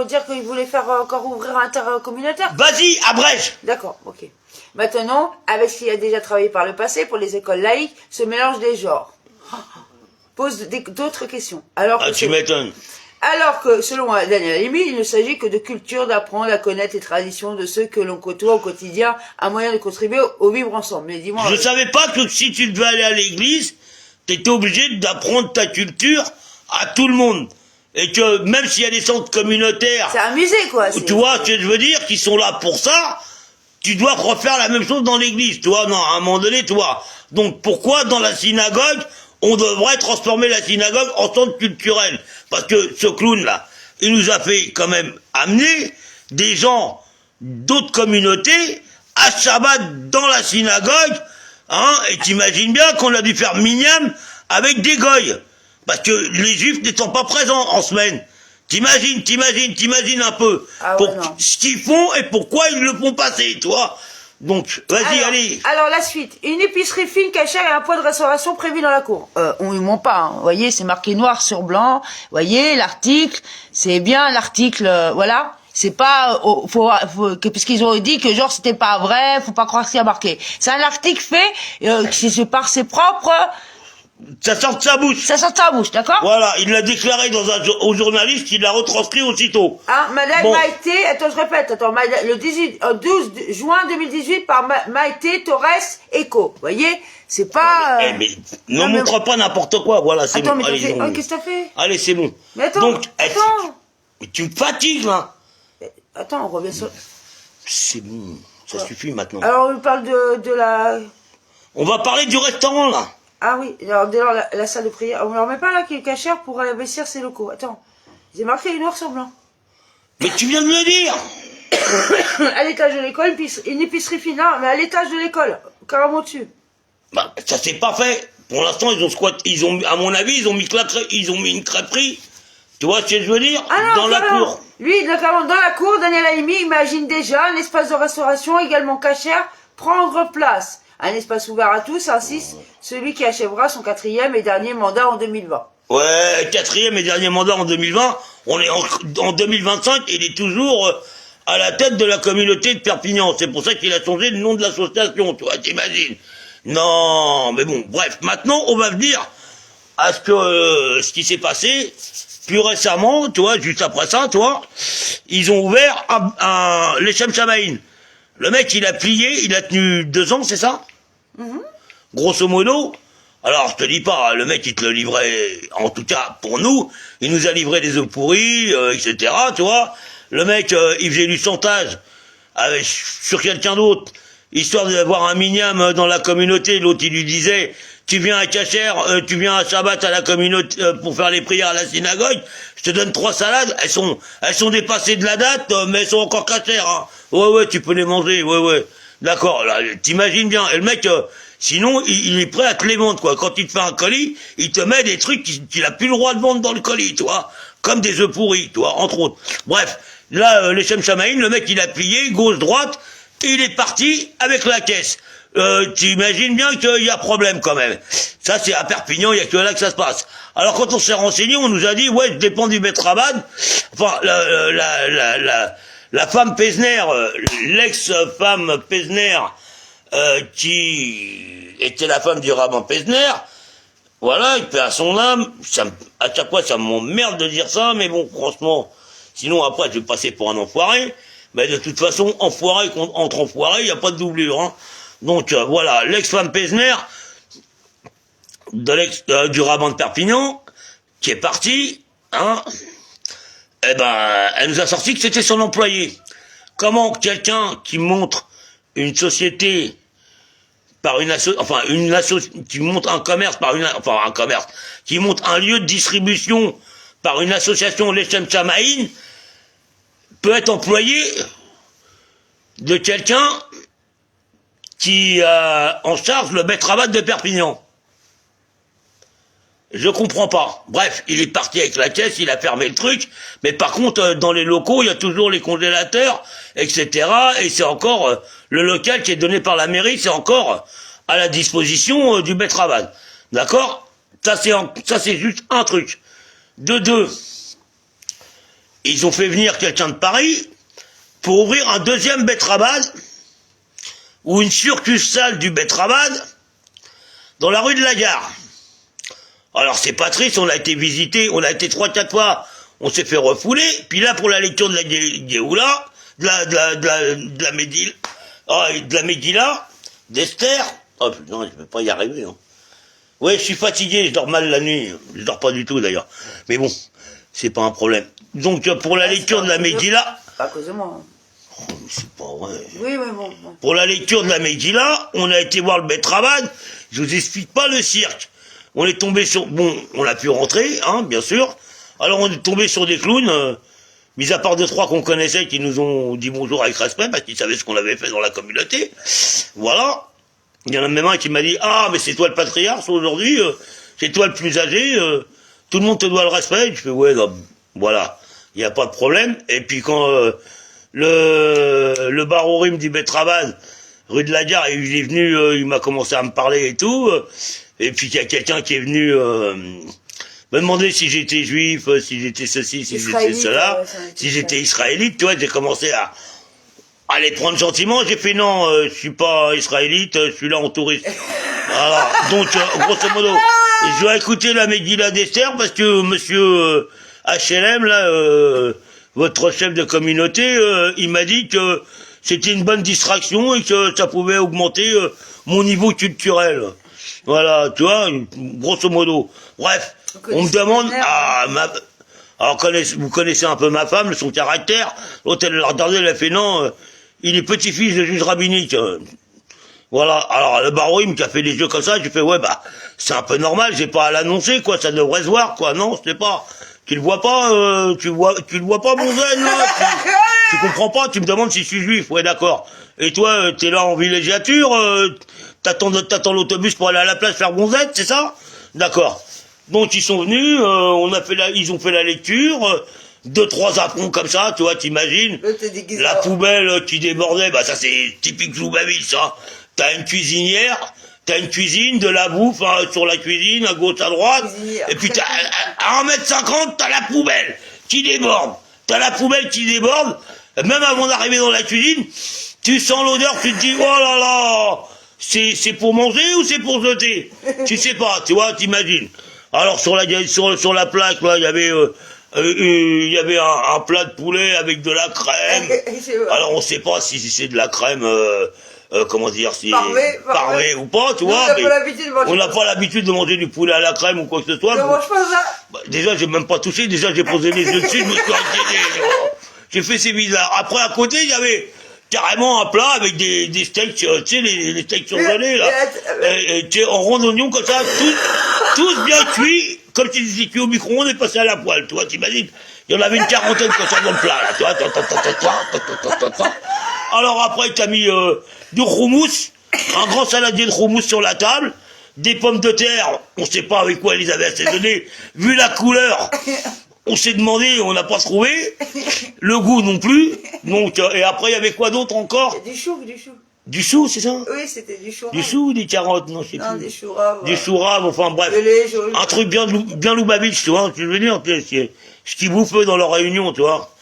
Speaker 2: dire qu'il voulait faire encore ouvrir un terrain communautaire.
Speaker 1: Vas-y, abrège.
Speaker 2: D'accord, ok. Maintenant, avec ce qu'il a déjà travaillé par le passé pour les écoles laïques, ce mélange des genres pose d'autres questions.
Speaker 1: Tu m'étonnes.
Speaker 2: Alors que, selon Daniel Halimi, il ne s'agit que de culture, d'apprendre à connaître les traditions de ceux que l'on côtoie au quotidien, un moyen de contribuer au vivre ensemble. Mais dis-moi...
Speaker 1: Je savais pas que si tu devais aller à l'église, t'étais obligé d'apprendre ta culture à tout le monde. Et que même s'il y a des centres communautaires...
Speaker 2: C'est un musée, quoi.
Speaker 1: Tu vois ce que je veux dire, qui sont là pour ça, tu dois refaire la même chose dans l'église, tu vois. Non, à un moment donné, tu vois. Donc pourquoi dans la synagogue, on devrait transformer la synagogue en centre culturel? Parce que ce clown-là, il nous a fait quand même amener des gens d'autres communautés à Shabbat dans la synagogue, hein, et t'imagines bien qu'on a dû faire minyan avec des goy, parce que les juifs n'étant pas présents en semaine. T'imagines un peu ce qu'ils font et pourquoi ils le font passer, toi. Donc, vas-y, allez.
Speaker 2: Alors, la suite. Une épicerie fine, cachère et un point de restauration prévu dans la cour. On ne ment pas, hein. Vous voyez, c'est marqué noir sur blanc. Vous voyez, l'article, c'est bien l'article, voilà. C'est pas, puisqu'ils ont dit que genre c'était pas vrai, faut pas croire ce qu'il y a marqué. C'est un article fait, c'est par ses propres...
Speaker 1: Ça sort de sa bouche.
Speaker 2: Ça sort de sa bouche, d'accord?
Speaker 1: Voilà, il l'a déclaré au journaliste, il l'a retranscrit aussitôt.
Speaker 2: Hein, Madame Maïté, attends, je répète, le 12 juin 2018 par Maïté Torres Eco. Vous voyez? C'est pas...
Speaker 1: mais ne montre pas n'importe quoi, voilà, c'est bon.
Speaker 2: Attends, mais qu'est-ce que t'as fait?
Speaker 1: Allez, c'est bon.
Speaker 2: Mais attends,
Speaker 1: donc, mais tu me fatigues, là.
Speaker 2: Attends, on revient sur...
Speaker 1: C'est bon, ça suffit maintenant.
Speaker 2: Alors, on parle de la...
Speaker 1: On va parler du restaurant, là.
Speaker 2: Ah oui, alors la salle de prière, on ne leur met pas là qui est cachère pour investir ses locaux. Attends, j'ai marqué noir sur blanc.
Speaker 1: Mais tu viens de me le dire.
Speaker 2: À l'étage de l'école, une épicerie fine, mais à l'étage de l'école, carrément dessus.
Speaker 1: Bah, ça s'est pas fait. Pour l'instant, ils ont, à mon avis, ils ont mis une crêperie. Tu vois ce que je veux dire? Dans la cour.
Speaker 2: Lui, dans la cour, Daniel Halimi imagine déjà un espace de restauration également cachère prendre place. Un espace ouvert à tous, insiste celui qui achèvera son 4e et dernier mandat en 2020.
Speaker 1: Ouais, 4e et dernier mandat en 2020. On est en 2025, il est toujours à la tête de la communauté de Perpignan. C'est pour ça qu'il a changé le nom de l'association, tu vois, t'imagines? Non, mais bon, bref. Maintenant, on va venir à ce qui s'est passé plus récemment, tu vois, juste après ça, tu vois. Ils ont ouvert les Shem Shamaïn. Le mec, il a plié, il a tenu 2 ans, c'est ça? Grosso modo, Alors, je te dis pas, le mec, il te le livrait, en tout cas, pour nous, il nous a livré des œufs pourris, etc., tu vois. Le mec, il faisait du chantage sur quelqu'un d'autre, histoire d'avoir un migname dans la communauté. L'autre, il lui disait, tu viens à Kacher, tu viens à Shabbat à la communauté pour faire les prières à la synagogue, je te donne 3 salades, elles sont dépassées de la date, mais elles sont encore Kacher, hein. Ouais, tu peux les manger, ouais. D'accord, là, t'imagines bien. Et le mec, sinon, il est prêt à te les vendre, quoi. Quand il te fait un colis, il te met des trucs qu'il a plus le droit de vendre dans le colis, tu vois. Comme des œufs pourris, tu vois, entre autres. Bref, là, les Shem Shamaïm, le mec, il a plié, gauche-droite, il est parti avec la caisse. T'imagines bien qu'il y a problème, quand même. Ça, c'est à Perpignan, il y a que là que ça se passe. Alors, quand on s'est renseigné, on nous a dit, ouais, je dépends du Betrabad. Enfin, la femme Pesner, l'ex-femme Pesner, qui était la femme du rabbin Pesner, voilà, il paie à son âme. À chaque fois, ça m'emmerde de dire ça, mais bon, franchement, sinon après, je vais passer pour un enfoiré. Mais de toute façon, enfoiré entre enfoirés, il n'y a pas de doublure, hein. Donc, voilà, l'ex-femme Pesner, du rabbin de Perpignan, qui est partie, hein, eh ben, elle nous a sorti que c'était son employé. Comment quelqu'un qui montre une société par qui monte un commerce qui monte un lieu de distribution par une association, les Shem Shamaïm, peut être employé de quelqu'un qui a en charge le Betrabat de Perpignan. Je comprends pas. Bref, il est parti avec la caisse, il a fermé le truc, mais par contre, dans les locaux, il y a toujours les congélateurs, etc. Et c'est encore le local qui est donné par la mairie, c'est encore à la disposition du Betrabat. D'accord? Ça, c'est juste un truc. De deux, ils ont fait venir quelqu'un de Paris pour ouvrir un deuxième Betrabat, ou une succursale du Betrabat, dans la rue de la Gare. Alors c'est pas triste, on a été visité, on a été 3-4 fois, on s'est fait refouler, puis là pour la lecture de la Géoula, de la Megillah, d'Esther, oh putain, je peux pas y arriver, hein. Ouais, je suis fatigué, je dors mal la nuit, je dors pas du tout d'ailleurs, mais bon, c'est pas un problème. Donc pour la lecture de la Megillah...
Speaker 2: Pas à cause de moi.
Speaker 1: Oh, mais c'est pas vrai.
Speaker 2: Oui, mais bon.
Speaker 1: Pour la lecture de la Megillah, on a été voir le Betrabat, je vous explique pas le cirque. On est tombé sur... Bon, on a pu rentrer, hein, bien sûr. Alors on est tombé sur des clowns, mis à part 2-3 qu'on connaissait, qui nous ont dit bonjour avec respect, parce qu'ils savaient ce qu'on avait fait dans la communauté. Voilà. Il y en a même un qui m'a dit, ah, mais c'est toi le patriarche aujourd'hui, c'est toi le plus âgé, tout le monde te doit le respect. Je fais, ouais, non, voilà, il n'y a pas de problème. Et puis quand le barorim du Betraban, rue de la Gare, il est venu, il m'a commencé à me parler et tout, et puis il y a quelqu'un qui est venu me demander si j'étais juif, si j'étais ceci, si j'étais cela, si j'étais israélite, tu vois, j'ai commencé à les prendre gentiment, j'ai fait non, je suis pas israélite, je suis là en touriste. Voilà, donc grosso modo, je dois écouter la Megillah d'Esther parce que monsieur HLM, là, votre chef de communauté, il m'a dit que c'était une bonne distraction et que ça pouvait augmenter mon niveau culturel. Voilà, tu vois, grosso modo. Bref, on me demande, alors vous connaissez un peu ma femme, son caractère. L'autre, elle l'a regardé, elle a fait non, il est petit-fils de juge rabbinique. Voilà, alors le baroïm qui a fait les yeux comme ça, j'ai fait ouais, bah, c'est un peu normal, j'ai pas à l'annoncer, quoi, ça devrait se voir, quoi, non, je sais pas. Tu le vois pas, tu le vois pas, mon zen, là, tu comprends pas, tu me demandes si je suis juif, ouais, d'accord. Et toi, t'es là en villégiature, t'attends l'autobus pour aller à la plage faire bonzette, c'est ça? D'accord. Donc ils sont venus, ils ont fait la lecture, 2-3 apronts comme ça, tu vois, t'imagines. La poubelle qui débordait, bah ça c'est typique Zoubaville, ça. T'as une cuisinière, t'as une cuisine, de la bouffe sur la cuisine, à gauche, à droite, et puis à 1m50, t'as la poubelle qui déborde. T'as la poubelle qui déborde, même avant d'arriver dans la cuisine, tu sens l'odeur, tu te dis, oh là là, c'est pour manger ou c'est pour jeter? Tu sais pas, tu vois, t'imagines. Alors sur la plaque, là, il y avait un plat de poulet avec de la crème. Alors on sait pas si c'est de la crème comment dire, si
Speaker 2: parvé
Speaker 1: ou pas, tu
Speaker 2: Nous,
Speaker 1: vois.
Speaker 2: on n'a pas l'habitude de manger
Speaker 1: On n'a
Speaker 2: ça.
Speaker 1: pas l'habitude de manger du poulet à la crème ou quoi que ce soit.
Speaker 2: Je mange pas ça.
Speaker 1: Bah, déjà, j'ai même pas touché. Déjà, j'ai posé les yeux dessus, je me suis inquiété. J'ai fait ces bizarres. Après, à côté, il y avait carrément un plat avec des steaks, tu sais, les steaks surgelés, là. Tu sais, en rond d'oignon, comme ça, tous bien cuits, comme si c'était cuit au micro-ondes et passé à la poêle, tu vois, t'imagines? Il y en avait une quarantaine comme ça dans le plat, là, tu vois. Alors après, t'as mis du houmous, un grand saladier de houmous sur la table, des pommes de terre, on sait pas avec quoi ils les avaient assaisonnées, vu la couleur, on s'est demandé, on n'a pas trouvé, le goût non plus, donc, et après il y avait quoi d'autre encore?
Speaker 2: Du chou.
Speaker 1: Du chou, c'est ça?
Speaker 2: Oui, c'était du chou.
Speaker 1: Du chou ou des carottes? Non, je sais
Speaker 2: Non,
Speaker 1: plus.
Speaker 2: des choux raves.
Speaker 1: Des choux raves, enfin bref. Un truc bien loubavitch, tu vois, tu veux dire, ce qu'ils bouffent eux dans leur réunion, tu vois,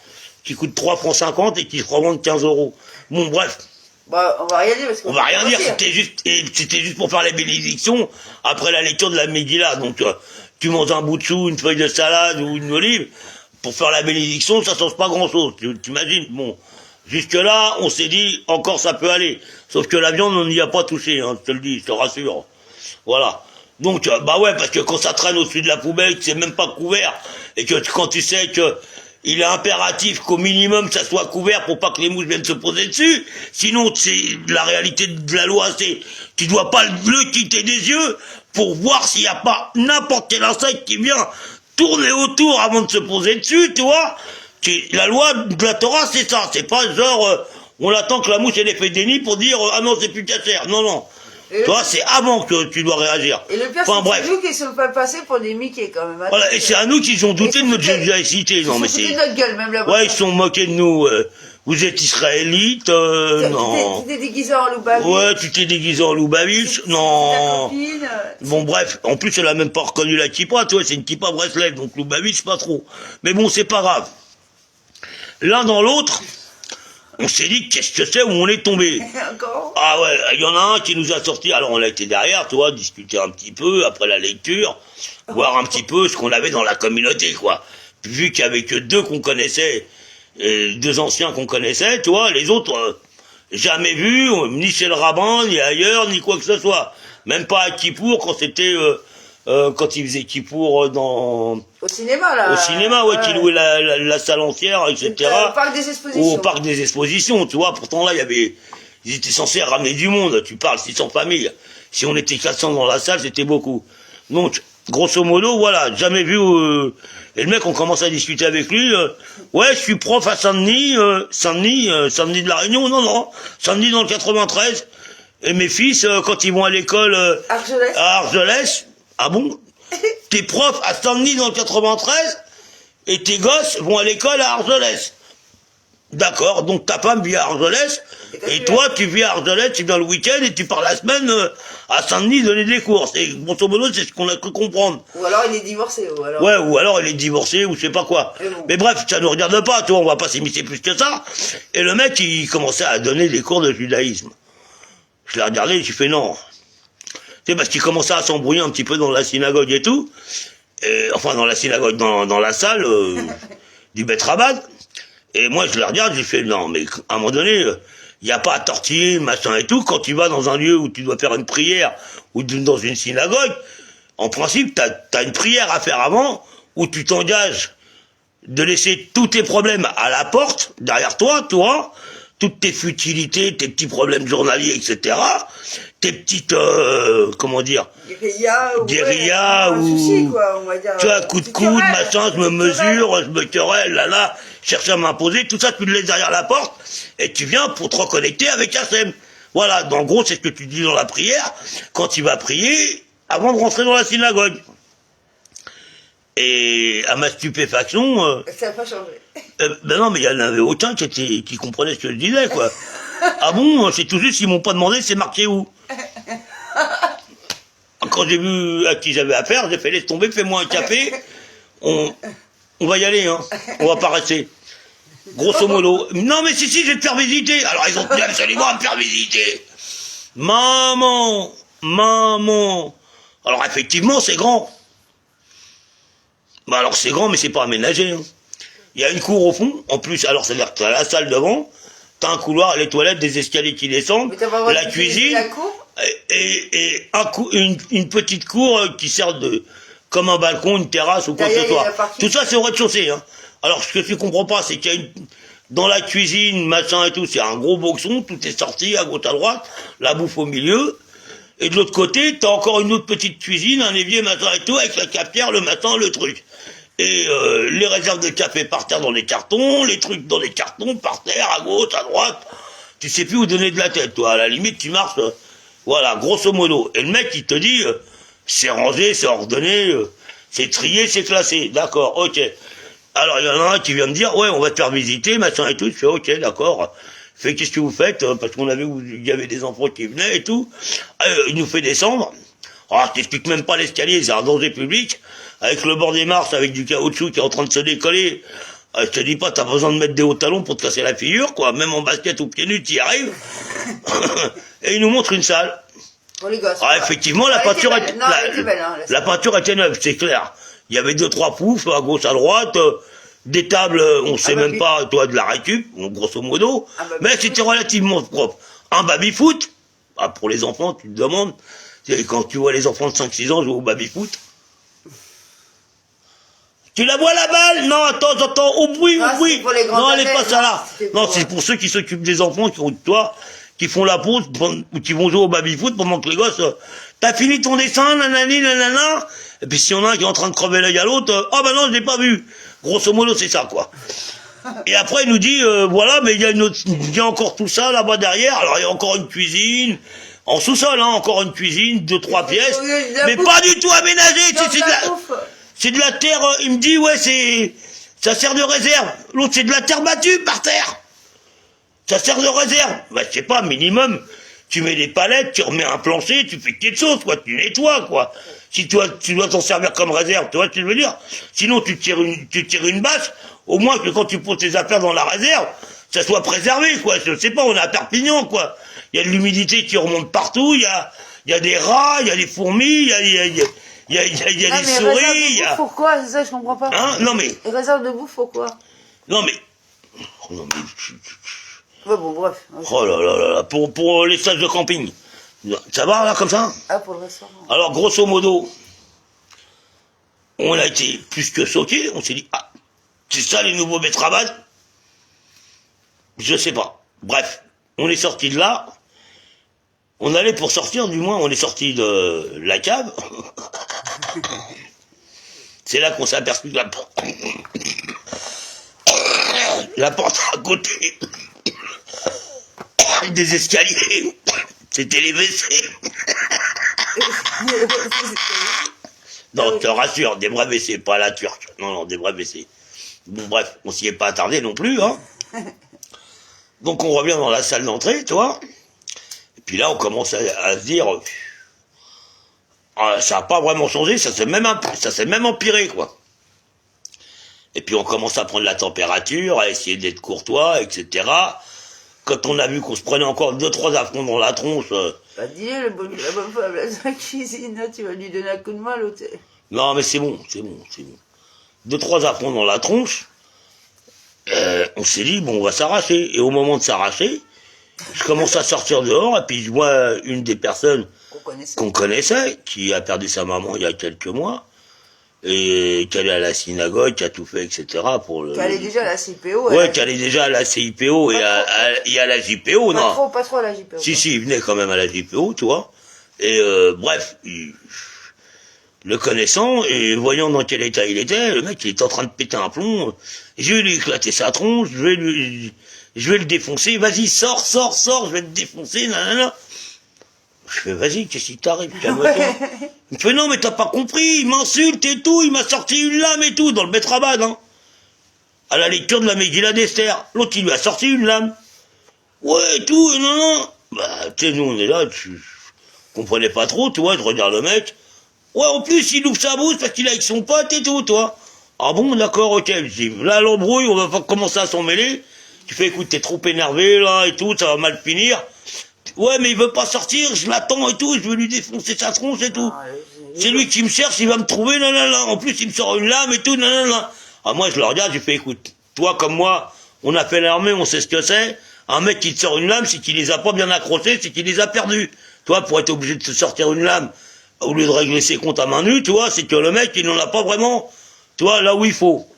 Speaker 1: qui coûte 3,50 francs et qui se revendent 15 €. Bon, bref.
Speaker 2: Bah, on va rien dire parce qu'on
Speaker 1: va rien dire, c'était juste pour faire les bénédictions après la lecture de la Megillah. Donc, tu manges un bout de chou, une feuille de salade ou une olive, pour faire la bénédiction, ça change pas grand chose, tu imagines? Bon. Jusque là, on s'est dit, encore ça peut aller. Sauf que la viande, on n'y a pas touché, hein, je te le dis, je te rassure. Voilà. Donc, bah ouais, parce que quand ça traîne au-dessus de la poubelle, que c'est même pas couvert, et que quand tu sais que il est impératif qu'au minimum ça soit couvert pour pas que les mouches viennent se poser dessus, sinon c'est la réalité de la loi, c'est tu dois pas le quitter des yeux pour voir s'il n'y a pas n'importe quel insecte qui vient tourner autour avant de se poser dessus, tu vois. La loi de la Torah, c'est ça, c'est pas genre on attend que la mouche elle ait fait des nids pour dire ah non c'est plus cachère, non. Toi, c'est avant que tu dois réagir.
Speaker 2: Et le pire, c'est nous qui se fait passer pour des Mickey, quand même.
Speaker 1: Voilà, et c'est à nous qu'ils ont douté de notre jovialité. Non, mais c'est...
Speaker 2: Ils notre gueule, même là-bas.
Speaker 1: Ouais, ils se sont moqués de nous. Vous êtes israélites, non.
Speaker 2: Tu t'es déguisé en Loubavitch.
Speaker 1: Ouais, tu t'es déguisé en Loubavitch, non. Bon, bref, en plus, elle a même pas reconnu la kippa, tu vois, c'est une kippa Breslev, donc Loubavitch, pas trop. Mais bon, c'est pas grave. L'un dans l'autre, on s'est dit, qu'est-ce que c'est où on est tombé?
Speaker 2: Encore?
Speaker 1: Ah ouais, il y en a un qui nous a sorti, alors on a été derrière, tu vois, discuter un petit peu, après la lecture, voir un petit peu ce qu'on avait dans la communauté, quoi. Vu qu'il y avait que deux qu'on connaissait, deux anciens qu'on connaissait, tu vois, les autres, jamais vus, ni chez le rabbin, ni ailleurs, ni quoi que ce soit. Même pas à Kippour, quand c'était... quand ils faisaient Kippour dans...
Speaker 2: Au cinéma, là.
Speaker 1: Au cinéma, ouais, qui louait la salle entière, etc.
Speaker 2: Au parc des expositions.
Speaker 1: Au parc des expositions, tu vois. Pourtant, là, il y avait... Ils étaient censés ramener du monde. Tu parles 600 familles. Si on était 400 dans la salle, c'était beaucoup. Donc, grosso modo, voilà, jamais vu... Et le mec, on commence à discuter avec lui. Ouais, je suis prof à Saint-Denis. Saint-Denis de la Réunion. Non. Saint-Denis dans le 93. Et mes fils, quand ils vont à l'école... à Argelès. Ah bon? T'es prof à Saint-Denis dans le 93 et tes gosses vont à l'école à Argelès. D'accord, donc ta femme vit à Argelès et toi tu vis à Argelès, tu viens le week-end et tu pars la semaine à Saint-Denis donner des cours. C'est, grosso modo, c'est ce qu'on a cru comprendre.
Speaker 2: Ou alors il est divorcé. Ou alors...
Speaker 1: Ouais, ou alors il est divorcé ou je sais pas quoi. Bon. Mais bref, ça nous regarde pas, tu vois, on va pas s'immiscer plus que ça. Et le mec, il commençait à donner des cours de judaïsme. Je l'ai regardé, j'ai fait non. C'est parce qu'il commençait à s'embrouiller un petit peu dans la synagogue et tout, enfin dans la synagogue, dans la salle du Beth Rabbad, et moi je le regarde, j'ai fait non, mais à un moment donné, il n'y a pas à tortiller, machin et tout, quand tu vas dans un lieu où tu dois faire une prière, ou dans une synagogue, en principe, t'as une prière à faire avant, où tu t'engages de laisser tous tes problèmes à la porte, derrière toi, tu vois, toutes tes futilités, tes petits problèmes journaliers, etc., tes petites, comment dire, guérilla ou,
Speaker 2: souci, quoi, on va dire,
Speaker 1: tu vois, coup de coude, machin, je me mesure, je me querelle, là, cherche à m'imposer, tout ça, tu le laisses derrière la porte, et tu viens pour te reconnecter avec Hachem. Voilà, en gros, c'est ce que tu dis dans la prière, quand tu vas prier, avant de rentrer dans la synagogue. Et à ma stupéfaction...
Speaker 2: ça n'a pas changé.
Speaker 1: Ben non, mais il y en avait aucun qui comprenait ce que je disais, quoi. Ah bon, c'est tout juste, ils m'ont pas demandé c'est marqué où. Quand j'ai vu à qui j'avais affaire, j'ai fait laisse tomber, fais-moi un café, on va y aller, hein. On va pas rester. Grosso modo. Non mais si, je vais te faire visiter. Alors ils ont tenu absolument à me faire visiter. Maman. Alors effectivement, c'est grand. Bah alors c'est grand, mais c'est pas aménagé, hein. Il y a une cour au fond, en plus, alors c'est-à-dire que tu as la salle devant, t'as un couloir, les toilettes, des escaliers qui descendent, la cuisine,
Speaker 2: la cour
Speaker 1: et une petite cour qui sert de comme un balcon, une terrasse ou quoi que ce soit. Tout ça, c'est au rez-de-chaussée. Hein. Alors, ce que tu comprends pas, c'est qu'il y a dans la cuisine, machin et tout, c'est un gros boxon, tout est sorti à gauche, à droite, la bouffe au milieu. Et de l'autre côté, t'as encore une autre petite cuisine, un évier, machin et tout, avec la cafetière, le matin, le truc. Et les réserves de café par terre dans les cartons, les trucs dans les cartons, par terre, à gauche, à droite. Tu sais plus où donner de la tête, toi. À la limite, tu marches, voilà, grosso modo. Et le mec, il te dit, c'est rangé, c'est ordonné, c'est trié, c'est classé. D'accord, ok. Alors, il y en a un qui vient me dire, ouais, on va te faire visiter, machin et tout. Je fais, ok, d'accord. Je fais, qu'est-ce que vous faites? Parce qu'on avait, il y avait des enfants qui venaient et tout. Il nous fait descendre. Alors, je t'explique même pas l'escalier, c'est un danger public. Avec le bord des marches, avec du caoutchouc qui est en train de se décoller. Je te dis pas, t'as besoin de mettre des hauts talons pour te casser la figure, quoi. Même en basket ou pieds nus, t'y arrives. Et il nous montre une salle.
Speaker 2: Pour les gosses.
Speaker 1: Ah, effectivement, la peinture
Speaker 2: était belle. La
Speaker 1: peinture était neuve, c'est clair. Il y avait 2-3 poufs à gauche, à droite, des tables, on sait même pas, toi, de la récup, grosso modo. Mais c'était relativement propre. Un baby-foot, ah, pour les enfants, tu te demandes, quand tu vois les enfants de 5-6 ans jouer au baby-foot. Tu la vois la balle? Non, attends, au bruit. Non, elle est pas ça là. Non, c'est pour ceux qui s'occupent des enfants, qui font la pause, ou qui vont jouer au baby-foot pendant que les gosses, t'as fini ton dessin, nanani, nanana. Et puis s'il y en a un qui est en train de crever l'œil à l'autre, ah ben non, je l'ai pas vu. Grosso modo, c'est ça, quoi. Et après, il nous dit, voilà, mais il y a encore tout ça là-bas derrière. Alors, il y a encore une cuisine, en sous-sol, hein, encore une cuisine, 2-3 pièces, mais pas du tout aménagée. C'est de la terre, il me dit, ouais, ça sert de réserve. L'autre, c'est de la terre battue par terre. Ça sert de réserve. Bah, je sais pas, minimum, tu mets des palettes, tu remets un plancher, tu fais quelque chose, quoi, tu nettoies, quoi. Si tu dois t'en servir comme réserve, tu vois ce que je veux dire? Sinon, tu tires une bâche, au moins que quand tu poses tes affaires dans la réserve, ça soit préservé, quoi. Je sais pas, on est à Perpignan, quoi. Il y a de l'humidité qui remonte partout, il y a des rats, il y a des fourmis, il y a des souris,
Speaker 2: Pourquoi? C'est ça, je comprends pas.
Speaker 1: Hein? Non, mais.
Speaker 2: Les réserves de bouffe, pourquoi?
Speaker 1: Non, mais.
Speaker 2: Ouais, bon, bref.
Speaker 1: Oh là là, pour les stages de camping. Ça va, là, comme ça?
Speaker 2: Ah, pour le restaurant.
Speaker 1: Alors, grosso modo, on a été plus que choqués. On s'est dit, ah, c'est ça les nouveaux bettravades? Je sais pas. Bref, on est sorti de là. On allait pour sortir, du moins, on est sorti de la cave. C'est là qu'on s'est aperçu que la porte à côté des escaliers, c'était les WC. Non, je te rassure, des vrais WC, pas la turque. Non, des vrais WC. Bon, bref, on s'y est pas attardé non plus, hein. Donc on revient dans la salle d'entrée, tu vois. Et puis là, on commence à se dire, ça n'a pas vraiment changé, ça s'est même empiré, quoi. Et puis on commence à prendre la température, à essayer d'être courtois, etc. Quand on a vu qu'on se prenait encore 2-3 affronts dans la tronche...
Speaker 2: Bah dis la bonne femme, la cuisine, là, tu vas lui donner un coup de main, l'autre.
Speaker 1: Non, mais c'est bon. 2-3 affronts dans la tronche, on s'est dit, bon, on va s'arracher. Et au moment de s'arracher, je commence à sortir dehors, et puis je vois une des personnes qu'on connaissait, qui a perdu sa maman il y a quelques mois, et qui allait à la synagogue, qui a tout fait, etc. pour le...
Speaker 2: Qui allait déjà à la CIPO.
Speaker 1: Ouais, qui allait déjà à la CIPO et à la JPO, non.
Speaker 2: Pas trop à la JPO.
Speaker 1: Si, il venait quand même à la JPO, tu vois. Et bref, le connaissant, et voyant dans quel état il était, le mec, il était en train de péter un plomb. Je vais lui éclater sa tronche, je vais le défoncer. Vas-y, sors, je vais te défoncer, nanana. Je fais, vas-y, qu'est-ce qui t'arrive, calme-toi. Il me fait, non, mais t'as pas compris, il m'insulte et tout, il m'a sorti une lame et tout, dans le Betrabad, hein. À la lecture de la Megillah d'Esther. L'autre, il lui a sorti une lame. Ouais, et tout, et non. Bah, tu sais, nous, on est là, je comprenais pas trop, tu vois, je regarde le mec. Ouais, en plus, il ouvre sa bouche parce qu'il est avec son pote et tout, toi. Ah bon, d'accord, ok. Je dis, là, l'embrouille, on va commencer à s'en mêler. Tu fais, écoute, t'es trop énervé, là, et tout, ça va mal finir. Ouais, mais il veut pas sortir, je l'attends et tout, je veux lui défoncer sa tronche et tout. C'est lui qui me cherche, il va me trouver, nanana. En plus, il me sort une lame et tout, nanana. Ah, moi, je le regarde, je fais, écoute, toi comme moi, on a fait l'armée, on sait ce que c'est. Un mec qui te sort une lame, c'est qu'il les a pas bien accrochés, c'est qu'il les a perdus. Toi, pour être obligé de te sortir une lame, au lieu de régler ses comptes à main nue, tu vois, c'est que le mec, il n'en a pas vraiment, tu vois, là où il faut.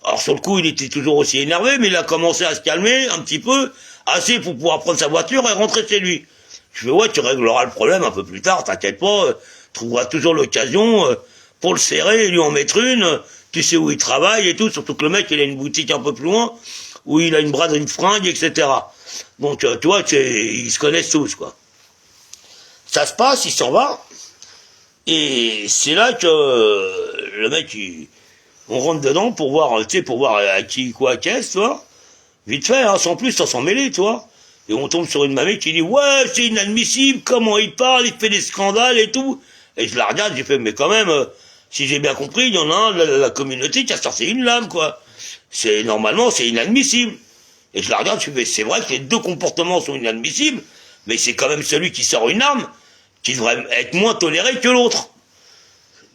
Speaker 1: Alors sur le coup, il était toujours aussi énervé, mais il a commencé à se calmer un petit peu, assez pour pouvoir prendre sa voiture et rentrer chez lui. Je fais, ouais, tu régleras le problème un peu plus tard, t'inquiète pas, trouveras toujours l'occasion pour le serrer et lui en mettre une, tu sais où il travaille et tout, surtout que le mec, il a une boutique un peu plus loin, où il a une braderie de fringues, etc. Donc, tu vois, ils se connaissent tous, quoi. Ça se passe, il s'en va, et c'est là que le mec, on rentre dedans pour voir, tu sais, pour voir à qui, quoi, qu'est-ce, tu vois. Vite fait, hein, sans plus, sans s'en mêler, tu vois. Et on tombe sur une mamie qui dit, ouais, c'est inadmissible, comment il parle, il fait des scandales et tout. Et je la regarde, j'ai fait, mais quand même, si j'ai bien compris, il y en a un de la communauté qui a sorti une lame, quoi. Normalement, c'est inadmissible. Et je la regarde, je fais, c'est vrai que les deux comportements sont inadmissibles, mais c'est quand même celui qui sort une arme qui devrait être moins toléré que l'autre.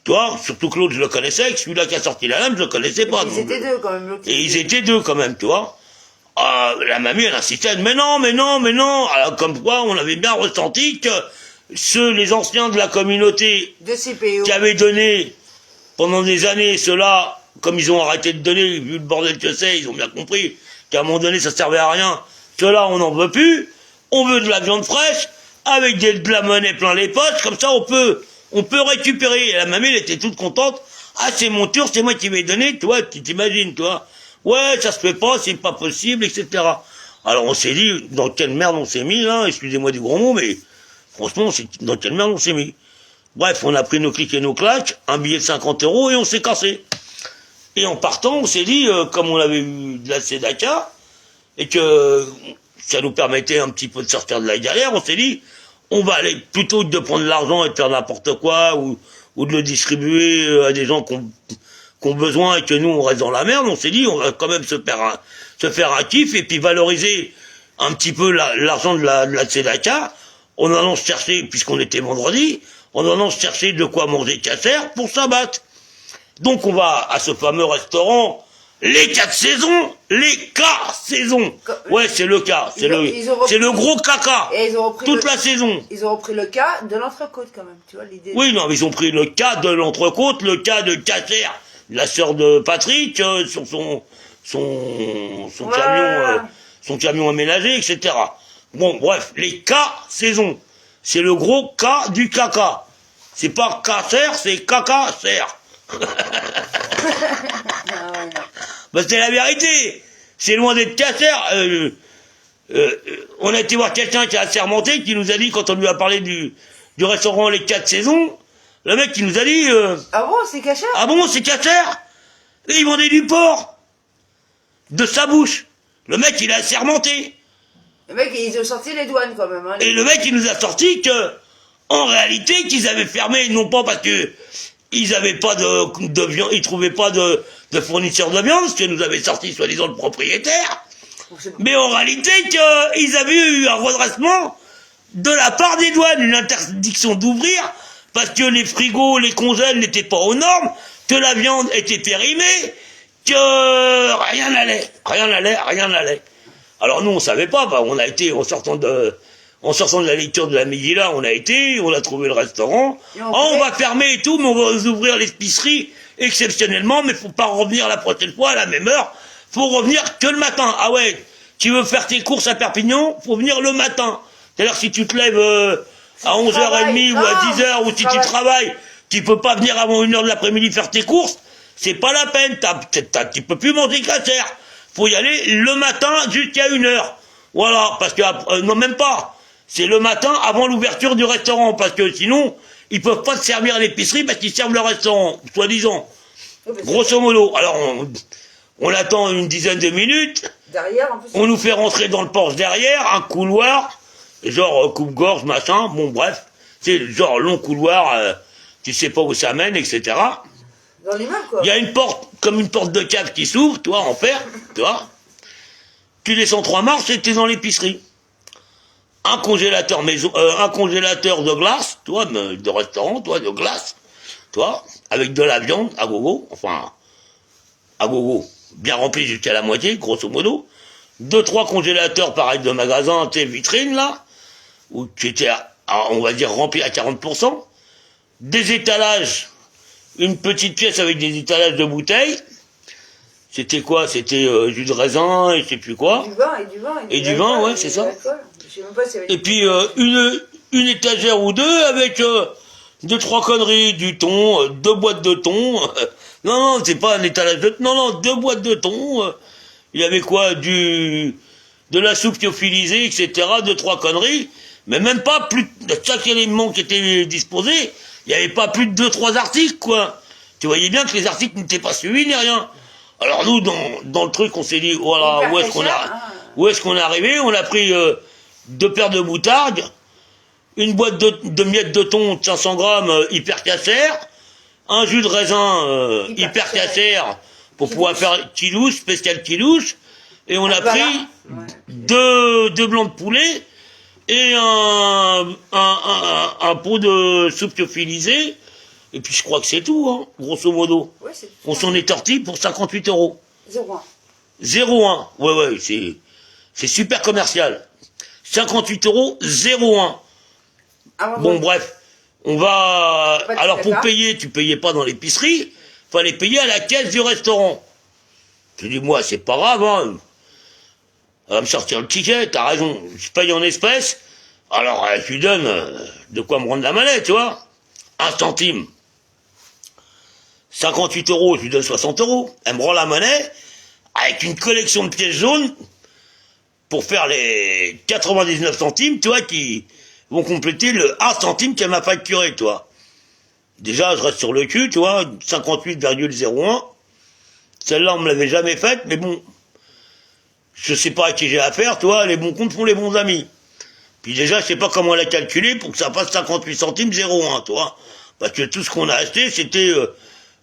Speaker 1: Tu vois, surtout que l'autre, je le connaissais, que celui-là qui a sorti la lame, je le connaissais pas.
Speaker 2: Ils étaient deux, quand même.
Speaker 1: Et ils étaient deux, quand même, tu vois. La mamie, elle insistait, mais non, mais non, mais non. Alors, comme quoi, on avait bien ressenti que les anciens de la communauté
Speaker 2: de CPO
Speaker 1: qui avaient donné pendant des années, ceux-là, comme ils ont arrêté de donner, vu le bordel que c'est, ils ont bien compris qu'à un moment donné, ça servait à rien. Ceux-là, on n'en veut plus. On veut de la viande fraîche, avec de la monnaie plein les poches, comme ça, on peut récupérer. Et la mamie, elle était toute contente. Ah, c'est mon tour, c'est moi qui vais donner, tu vois, tu t'imagines, toi. Ouais, ça se fait pas, c'est pas possible, etc. Alors on s'est dit, dans quelle merde on s'est mis, là, excusez-moi du gros mot, mais franchement, dans quelle merde on s'est mis. Bref, on a pris nos clics et nos claques, un billet de 50 € et on s'est cassé. Et en partant, on s'est dit, comme on avait eu de la Tzedaka, et que ça nous permettait un petit peu de sortir de la galère, on s'est dit, on va aller, plutôt que de prendre l'argent et de faire n'importe quoi, ou de le distribuer à des gens qui ont besoin et que nous on reste dans la merde, on s'est dit on va quand même se faire un kiff et puis valoriser un petit peu l'argent de la Tzedaka en allant chercher, puisqu'on était vendredi, en allant chercher de quoi manger casser pour Shabbat. Donc on va à ce fameux restaurant, les 4 saisons, les K-saisons. Ouais, c'est le cas, c'est le gros caca, toute la saison.
Speaker 2: Ils ont repris le cas de l'entrecôte quand même, tu vois l'idée.
Speaker 1: Oui, non, mais ils ont pris le cas de l'entrecôte, le cas de Kasser, la sœur de Patrick, sur son camion aménagé, etc. Bon, bref, les K-saisons. C'est le gros K du caca. C'est pas Kasser, c'est caca-serre. Bah, c'est la vérité. C'est loin d'être Kasser. On a été voir quelqu'un qui a assermenté, qui nous a dit, quand on lui a parlé du restaurant Les 4 saisons, le mec qui nous a dit...
Speaker 2: ah bon, c'est Kasser?
Speaker 1: Ah bon, c'est Kasser? Et il vendait du porc. De sa bouche. Le mec, il a assermenté.
Speaker 2: Le mec, ils ont sorti les douanes quand même. Hein,
Speaker 1: et le mec, il nous a sorti que, en réalité, qu'ils avaient fermé, non pas parce que ils avaient pas de viande, ils trouvaient pas de fournisseur de viande, ce que nous avait sorti soi-disant le propriétaire, mais en réalité qu'ils avaient eu un redressement de la part des douanes, une interdiction d'ouvrir, parce que les frigos, les congèles n'étaient pas aux normes, que la viande était périmée, que rien n'allait. Alors nous, on savait pas, bah, on a été, en sortant de la lecture de la Megillah, on a trouvé le restaurant. On va fermer et tout, mais on va ouvrir l'épicerie exceptionnellement, mais faut pas revenir la prochaine fois à la même heure. Faut revenir que le matin. Ah ouais, tu veux faire tes courses à Perpignan, faut venir le matin. C'est-à-dire si tu te lèves à 11h30 ou à 10h, ou si tu travailles, tu peux pas venir avant 1h de l'après-midi faire tes courses, c'est pas la peine, tu peux plus manger Kasser. Faut y aller le matin jusqu'à 1h. Voilà, parce que, non même pas. C'est le matin avant l'ouverture du restaurant, parce que sinon, ils peuvent pas te servir à l'épicerie parce qu'ils servent le restaurant, soi-disant. Grosso modo. Alors, on attend une dizaine de minutes.
Speaker 2: Derrière, en plus.
Speaker 1: On nous fait rentrer dans le porche derrière, un couloir, genre coupe-gorge, machin, bon bref. C'est genre long couloir, tu sais pas où ça mène, etc.
Speaker 2: Dans l'immeuble, quoi.
Speaker 1: Il y a une porte, comme une porte de cave qui s'ouvre, toi, en fer, toi. Tu descends 3 marches et t'es dans l'épicerie. Un congélateur de glace, toi, de restaurant, toi, de glace, toi, avec de la viande à gogo, enfin, à gogo, bien rempli jusqu'à la moitié, grosso modo. 2-3 congélateurs, pareil, de magasins, tes vitrines, là, où tu étais, on va dire, rempli à 40%, des étalages, une petite pièce avec des étalages de bouteilles. C'était quoi? C'était jus de raisin et je sais plus quoi.
Speaker 2: Du vin et du vin.
Speaker 1: Et du vin, ouais, c'est ça.
Speaker 2: Je sais même pas s'il y avait
Speaker 1: Et puis une étagère ou deux avec 2-3 conneries, du thon, 2 boîtes de thon. Non, c'est pas un étalage de... Non, 2 boîtes de thon. Il y avait quoi? De la soupe lyophilisée, etc. 2-3 conneries. Mais même pas plus de chaque élément qui était disposé, il n'y avait pas plus de 2-3 articles, quoi. Tu voyais bien que les articles n'étaient pas suivis ni rien. Alors nous, dans le truc, on s'est dit, voilà, où est-ce qu'on est arrivé? On a pris 2 paires de moutarde, une boîte de miettes de thon de 500 grammes hyper cachère, un jus de raisin hyper cachère pour pouvoir faire kilouche, spécial kilouche, et on a pris 2 blancs de poulet et un pot de soupe lyophilisée. Et puis je crois que c'est tout, hein, grosso modo.
Speaker 2: Ouais,
Speaker 1: on s'en est sorti pour 58 €.
Speaker 2: 0,1.
Speaker 1: 0,1. Ouais, c'est super commercial. 58 €, 0,1. Bon, bref. On va... Alors pour payer, tu payais pas dans l'épicerie, fallait payer à la caisse du restaurant. Je dis, moi, c'est pas grave, hein. Elle va me sortir le ticket, t'as raison. Je paye en espèces. Alors, je lui donne de quoi me rendre la monnaie, tu vois. 1 centime. 58 €, je lui donne 60 €. Elle me rend la monnaie avec une collection de pièces jaunes pour faire les 99 centimes, tu vois, qui vont compléter le 1 centime qu'elle m'a facturé, tu vois. Déjà, je reste sur le cul, tu vois, 58,01. Celle-là, on me l'avait jamais faite, mais bon, je sais pas à qui j'ai affaire, tu vois, les bons comptes font les bons amis. Puis déjà, je sais pas comment elle a calculé pour que ça fasse 58 centimes 0,1, tu vois. Parce que tout ce qu'on a acheté, c'était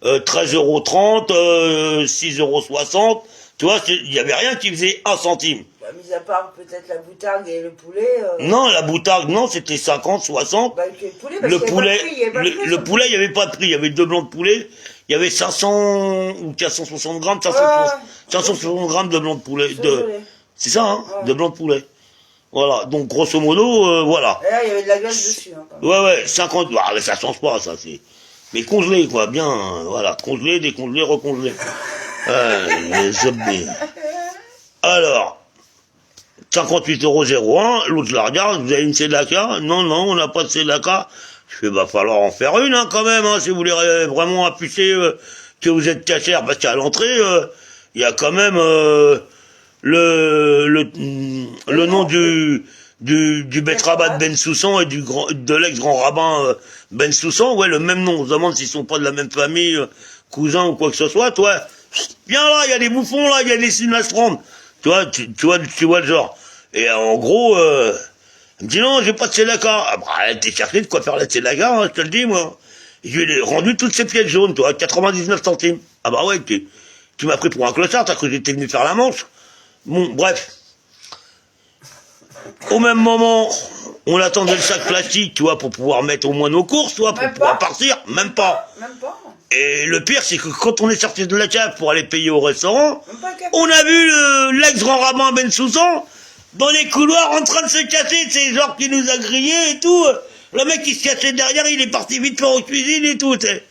Speaker 1: 13,30 €, 6,60 €. Tu vois, il y avait rien qui faisait 1 centime.
Speaker 2: Bah, mis à part peut-être la boutarde et le poulet.
Speaker 1: Non, la boutarde, non, c'était 50, 60.
Speaker 2: Bah, le poulet,
Speaker 1: le poulet, il n'y avait pas de prix. Il y avait 2 blancs de poulet. Il y avait 500 ou 460 grammes, 560 grammes de blancs de poulet. C'est ça, hein, de blancs de poulet. Voilà, donc grosso modo, voilà.
Speaker 2: Et là, il y avait de la glace dessus. Hein,
Speaker 1: ouais, 50, mais ça change pas, ça, c'est... Mais congelé, quoi, bien, voilà, congelé, décongelé, recongelé. Alors, 58,01 €, l'autre je la regarde, vous avez une Sedaka? Non, on n'a pas de Sedaka. Je fais, va falloir en faire une, hein, quand même, hein, si vous voulez vraiment afficher que vous êtes cachère, parce qu'à l'entrée, il y a quand même le nom du bête rabat de Ben Soussan et de l'ex-grand rabbin Ben Soussan, ouais, le même nom. On se demande s'ils sont pas de la même famille, cousins ou quoi que ce soit, toi. Viens là, il y a des bouffons là, il y a des sinastrandes. Tu vois, tu vois le genre. Et en gros, elle me dit non, j'ai pas de Sedaka. Ah bah, elle était cherché de quoi faire la Sedaka, hein, je te le dis, moi. Et je lui ai rendu toutes ces pièces jaunes, toi, 99 centimes. Ah bah ouais, tu m'as pris pour un clochard, t'as cru que j'étais venu faire la manche. Bon, bref. Au même moment, on attendait le sac plastique, tu vois, pour pouvoir mettre au moins nos courses, tu vois, pour pouvoir partir. Même pas.
Speaker 2: Même pas.
Speaker 1: Et le pire, c'est que quand on est sorti de la cave pour aller payer au restaurant, on a vu l'ex-grand rabbin Ben Soussan dans les couloirs en train de se cacher, c'est genre qui nous a grillés et tout. Le mec qui se cachait derrière, il est parti vite faire aux cuisines et tout. T'sais.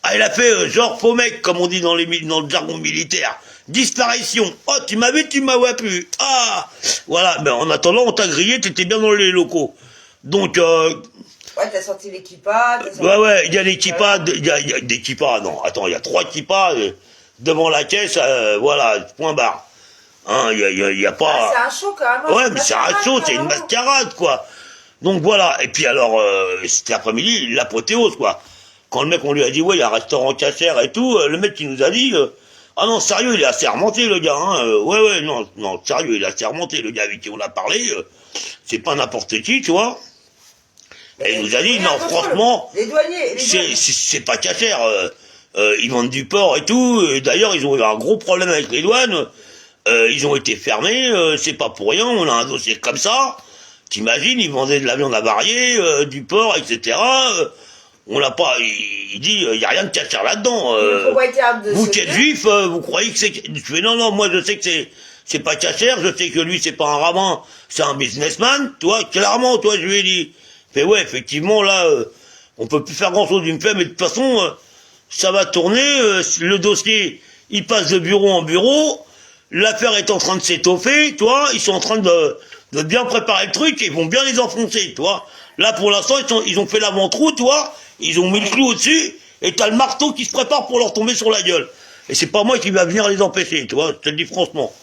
Speaker 1: Ah, il a fait genre faux mec, comme on dit dans le jargon militaire. Disparition. Oh, tu m'as vu, tu m'as plus. Ah, voilà. Mais en attendant, on t'a grillé, t'étais bien dans les locaux. Donc,
Speaker 2: ouais, t'as sorti les kippas.
Speaker 1: Ouais, il y a des kippas, il y a des kippas, non, attends, il y a 3 kippas devant la caisse, voilà, point barre. Hein, il y a pas...
Speaker 2: Ah, c'est un show quand même.
Speaker 1: Ouais, mais c'est un show, c'est une mascarade, quoi. Donc voilà, et puis alors, c'était après-midi, l'apothéose, quoi. Quand le mec, on lui a dit, ouais, il y a un restaurant cachère et tout, le mec qui nous a dit, ah non, sérieux, il est assez remonté, le gars, hein. Ouais, non, sérieux, il est assez remonté, le gars avec qui on a parlé, c'est pas n'importe qui, tu vois. Et il nous a dit, non, franchement, c'est pas cachère, ils vendent du porc et tout, d'ailleurs, ils ont eu un gros problème avec les douanes, ils ont été fermés, c'est pas pour rien, on a un dossier comme ça, t'imagines, ils vendaient de la viande avariée, du porc, etc., on l'a pas, il dit, il y a rien de cachère là-dedans, vous qui êtes juif, vous croyez que c'est, je fais, non, moi je sais que c'est pas Kacher, je sais que lui, c'est pas un rabbin, c'est un businessman, toi, clairement, toi, je lui ai dit. Mais ouais, effectivement, là, on peut plus faire grand-chose. Il me fait, mais de toute façon, ça va tourner, le dossier, il passe de bureau en bureau, l'affaire est en train de s'étoffer, toi, ils sont en train de bien préparer le truc, et ils vont bien les enfoncer, toi. Là, pour l'instant, ils ont fait l'avant-trou, toi, ils ont mis le clou au-dessus, et t'as le marteau qui se prépare pour leur tomber sur la gueule. Et c'est pas moi qui va venir les empêcher, tu vois, je te le dis franchement.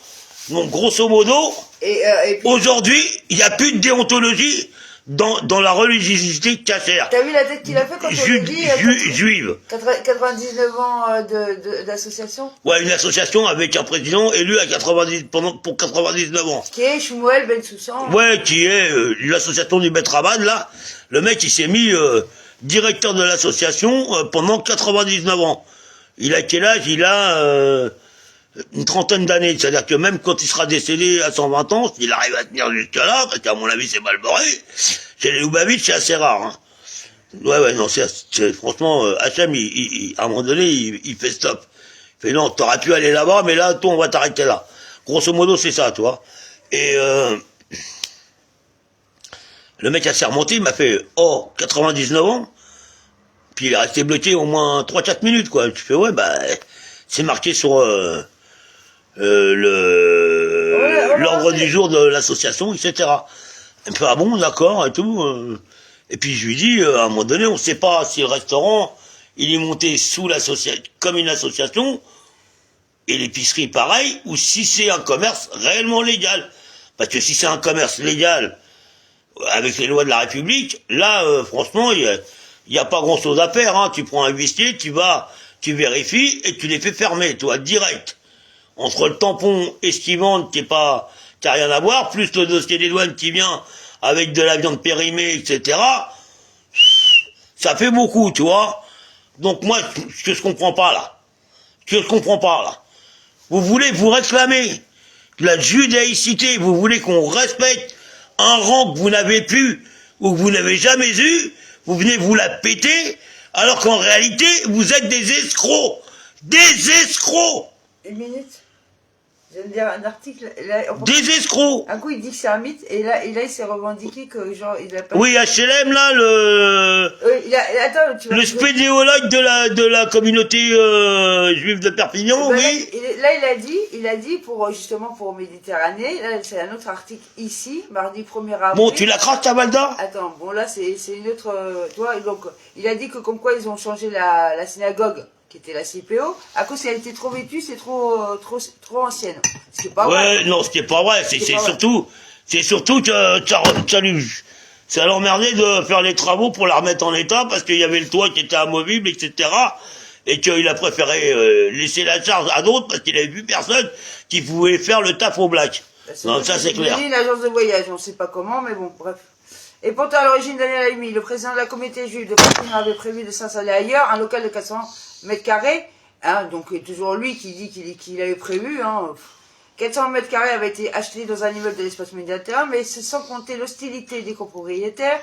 Speaker 1: Donc, grosso modo,
Speaker 2: Et puis,
Speaker 1: aujourd'hui, il n'y a plus de déontologie dans la religiosité Kacher.
Speaker 2: t'as vu la tête qu'il a fait quand on lui dit
Speaker 1: Juive.
Speaker 2: 99 ans d'association,
Speaker 1: Ouais, une association avec un président élu à 90, pour 99 ans.
Speaker 2: qui est Shmuel Ben Soussan.
Speaker 1: Ouais, qui est l'association du Bet Rabban, là. Le mec, il s'est mis directeur de l'association pendant 99 ans. Il a quel âge? Il a une trentaine d'années. C'est-à-dire que même quand il sera décédé à 120 ans, s'il arrive à tenir jusqu'à-là, parce qu'à mon avis, c'est mal barré, chez les Lubavitch, c'est assez rare. Hein. Ouais, non, franchement, Hachem, à un moment donné, il fait stop. Il fait non, t'aurais pu aller là-bas, mais là, toi, on va t'arrêter là. Grosso modo, c'est ça, tu vois. Et le mec a s'est remonté, il m'a fait, 99 ans. Puis il est resté bloqué au moins 3-4 minutes, quoi. Tu fais, ouais, bah, c'est marqué sur l'ordre du jour de l'association, etc. Et puis, ah bon, d'accord, et tout. Et puis je lui dis, à un moment donné, on ne sait pas si le restaurant, il est monté sous l'association, comme une association, et l'épicerie pareil, ou si c'est un commerce réellement légal. Parce que si c'est un commerce légal, avec les lois de la République, là, franchement, il y a pas grand-chose à faire. Hein. Tu prends un huissier, tu vas, tu vérifies, et tu les fais fermer, toi, direct. Entre le tampon esquivante qui a rien à voir, plus le dossier des douanes qui vient avec de la viande périmée, etc., ça fait beaucoup, tu vois. Donc moi, ce que je comprends pas, là, vous voulez vous réclamer de la judaïcité, vous voulez qu'on respecte un rang que vous n'avez plus, ou que vous n'avez jamais eu, vous venez vous la péter, alors qu'en réalité, vous êtes des escrocs. Des escrocs.
Speaker 2: Une minute. Je viens de dire un article. Là,
Speaker 1: des escrocs.
Speaker 2: Un coup, il dit que c'est un mythe, et là il s'est revendiqué que genre il a pas.
Speaker 1: Oui, HLM là,
Speaker 2: attends, tu vas
Speaker 1: le spéléologue de la communauté juive de Perpignan,
Speaker 2: ben
Speaker 1: oui.
Speaker 2: Là, il a dit justement pour Méditerranée. Là, c'est un autre article ici, mardi 1er avril.
Speaker 1: Bon, tu la craques ta Valda?
Speaker 2: Attends, bon là c'est une autre. Toi, donc il a dit que comme quoi ils ont changé la synagogue, qui était la CPO, à cause qu'elle était trop vêtue, c'est trop ancienne. Ce qui est pas vrai.
Speaker 1: Ouais, non, ce qui est pas vrai, c'est surtout que ça l'emmerdait de faire les travaux pour la remettre en état, parce qu'il y avait le toit qui était amovible, etc., et qu'il a préféré laisser la charge à d'autres, parce qu'il avait vu personne qui pouvait faire le taf au black. Non, ça c'est clair.
Speaker 2: Une agence de voyage, on sait pas comment, mais bon, bref. Et pourtant, à l'origine, Daniel Halimi, le président de la communauté juive de Palestine, avait prévu de s'installer ailleurs, un local de 400 mètres carrés, hein, donc toujours lui qui dit qu'il avait prévu, hein. 400 mètres carrés avaient été achetés dans un immeuble de l'espace médiateur, mais c'est sans compter l'hostilité des copropriétaires.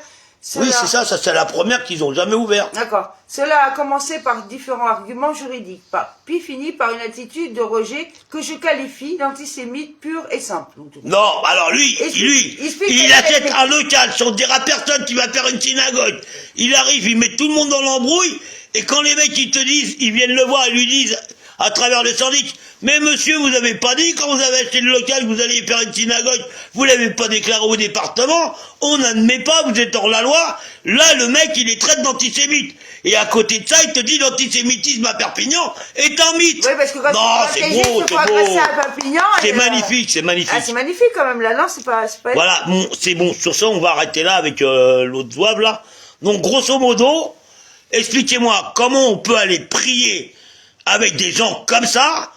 Speaker 1: Oui, c'est ça, c'est la première qu'ils ont jamais ouverte.
Speaker 2: D'accord. Cela a commencé par différents arguments juridiques, puis fini par une attitude de rejet que je qualifie d'antisémite pur et simple.
Speaker 1: Non, alors lui, il achète un local, sans dire à personne qu'il va faire une synagogue. Il arrive, il met tout le monde dans l'embrouille, et quand les mecs ils te disent, ils viennent le voir et lui disent, à travers le syndic, mais monsieur, vous avez pas dit, quand vous avez acheté le local, que vous alliez faire une synagogue, vous l'avez pas déclaré au département, on n'admet pas, vous êtes hors la loi. Là, le mec, il est traite d'antisémite. Et à côté de ça, il te dit l'antisémitisme à Perpignan est un mythe.
Speaker 2: Oui, parce que quand
Speaker 1: c'est beau. C'est magnifique, c'est magnifique.
Speaker 2: Ah, c'est magnifique quand même, là, non, c'est pas...
Speaker 1: Voilà, bon, c'est bon, sur ça, on va arrêter là avec l'autre zouave, là. Donc, grosso modo, expliquez-moi comment on peut aller prier avec des gens comme ça,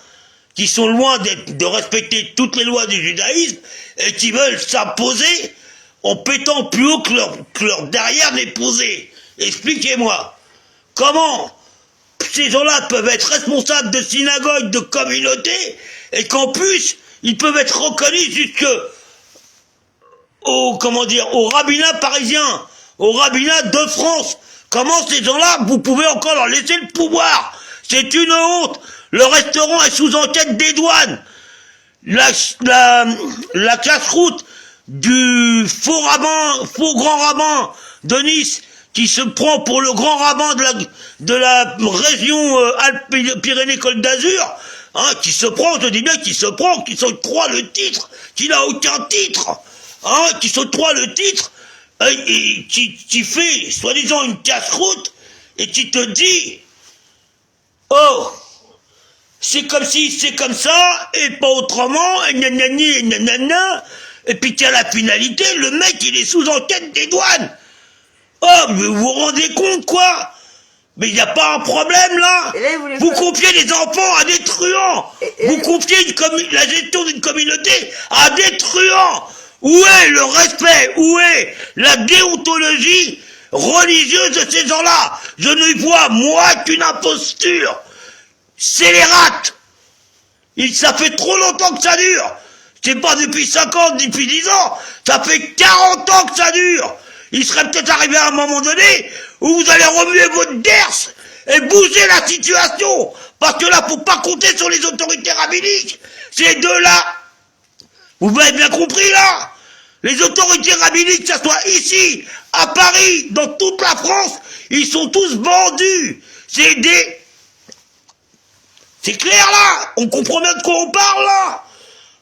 Speaker 1: qui sont loin de respecter toutes les lois du judaïsme, et qui veulent s'imposer en pétant plus haut que leur derrière n'est posé. Expliquez-moi, comment ces gens-là peuvent être responsables de synagogues, de communautés, et qu'en plus, ils peuvent être reconnus jusque au rabbinat parisien, au rabbinat de France. Comment ces gens-là, vous pouvez encore leur laisser le pouvoir? C'est une honte. Le restaurant est sous enquête des douanes. la casse-route du faux grand rabbin de Nice, qui se prend pour le grand rabbin de la région Alpes-Pyrénées-Côte d'Azur, hein, qui se prend, je dis bien qui se prend, qui s'octroie le titre, qui n'a aucun titre, hein, qui s'octroie le titre, et qui fait, soi-disant, une casse-route, et qui te dit, oh, c'est comme si, c'est comme ça, et pas autrement, et nanani, et nanana, et puis qu'à la finalité, le mec, il est sous enquête des douanes. Oh, mais vous vous rendez compte, quoi? Mais il n'y a pas un problème, là,
Speaker 2: là
Speaker 1: vous confiez les enfants à des truands. Vous confiez la gestion d'une communauté à des truands. Où est le respect? Où est la déontologie religieuse de ces gens-là? Je ne vois, moi, qu'une imposture. C'est les rats. Ça fait trop longtemps que ça dure. C'est pas depuis 5 ans, depuis 10 ans. Ça fait 40 ans que ça dure. Il serait peut-être arrivé à un moment donné où vous allez remuer votre derse et bouger la situation. Parce que là, faut pas compter sur les autorités rabbiniques. Ces deux-là, vous m'avez bien compris là? Les autorités rabbiniques, que ça soit ici, à Paris, dans toute la France, ils sont tous vendus. C'est clair là? On comprend bien de quoi on parle là?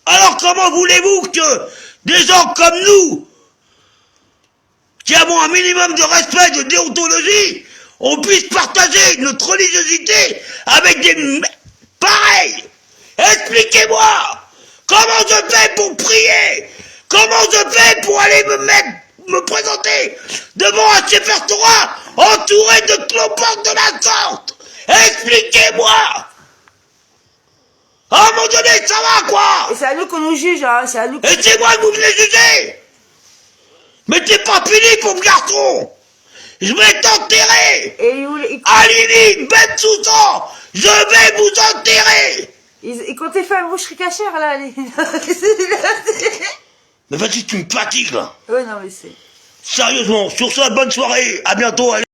Speaker 1: Alors comment voulez-vous que des gens comme nous, qui avons un minimum de respect, de déontologie, on puisse partager notre religiosité avec des pareils? Expliquez-moi! Comment je fais pour prier? Comment je fais pour aller me présenter devant un Sefer Torah entouré de cloportes de la sorte? Expliquez-moi! À un moment donné, ça va quoi?
Speaker 2: Et c'est à nous qu'on nous juge, hein, c'est à nous.
Speaker 1: Et c'est moi que vous venez juger? Mais t'es pas fini, pauvre garçon! Je vais t'enterrer! Alini, bête sous sang! Je vais vous enterrer!
Speaker 2: Ils comptaient faire un boucherie cachère, là.
Speaker 1: Mais vas-y, tu me fatigues, là!
Speaker 2: Ouais, non, mais c'est...
Speaker 1: Sérieusement, sur ça, bonne soirée, à bientôt, allez.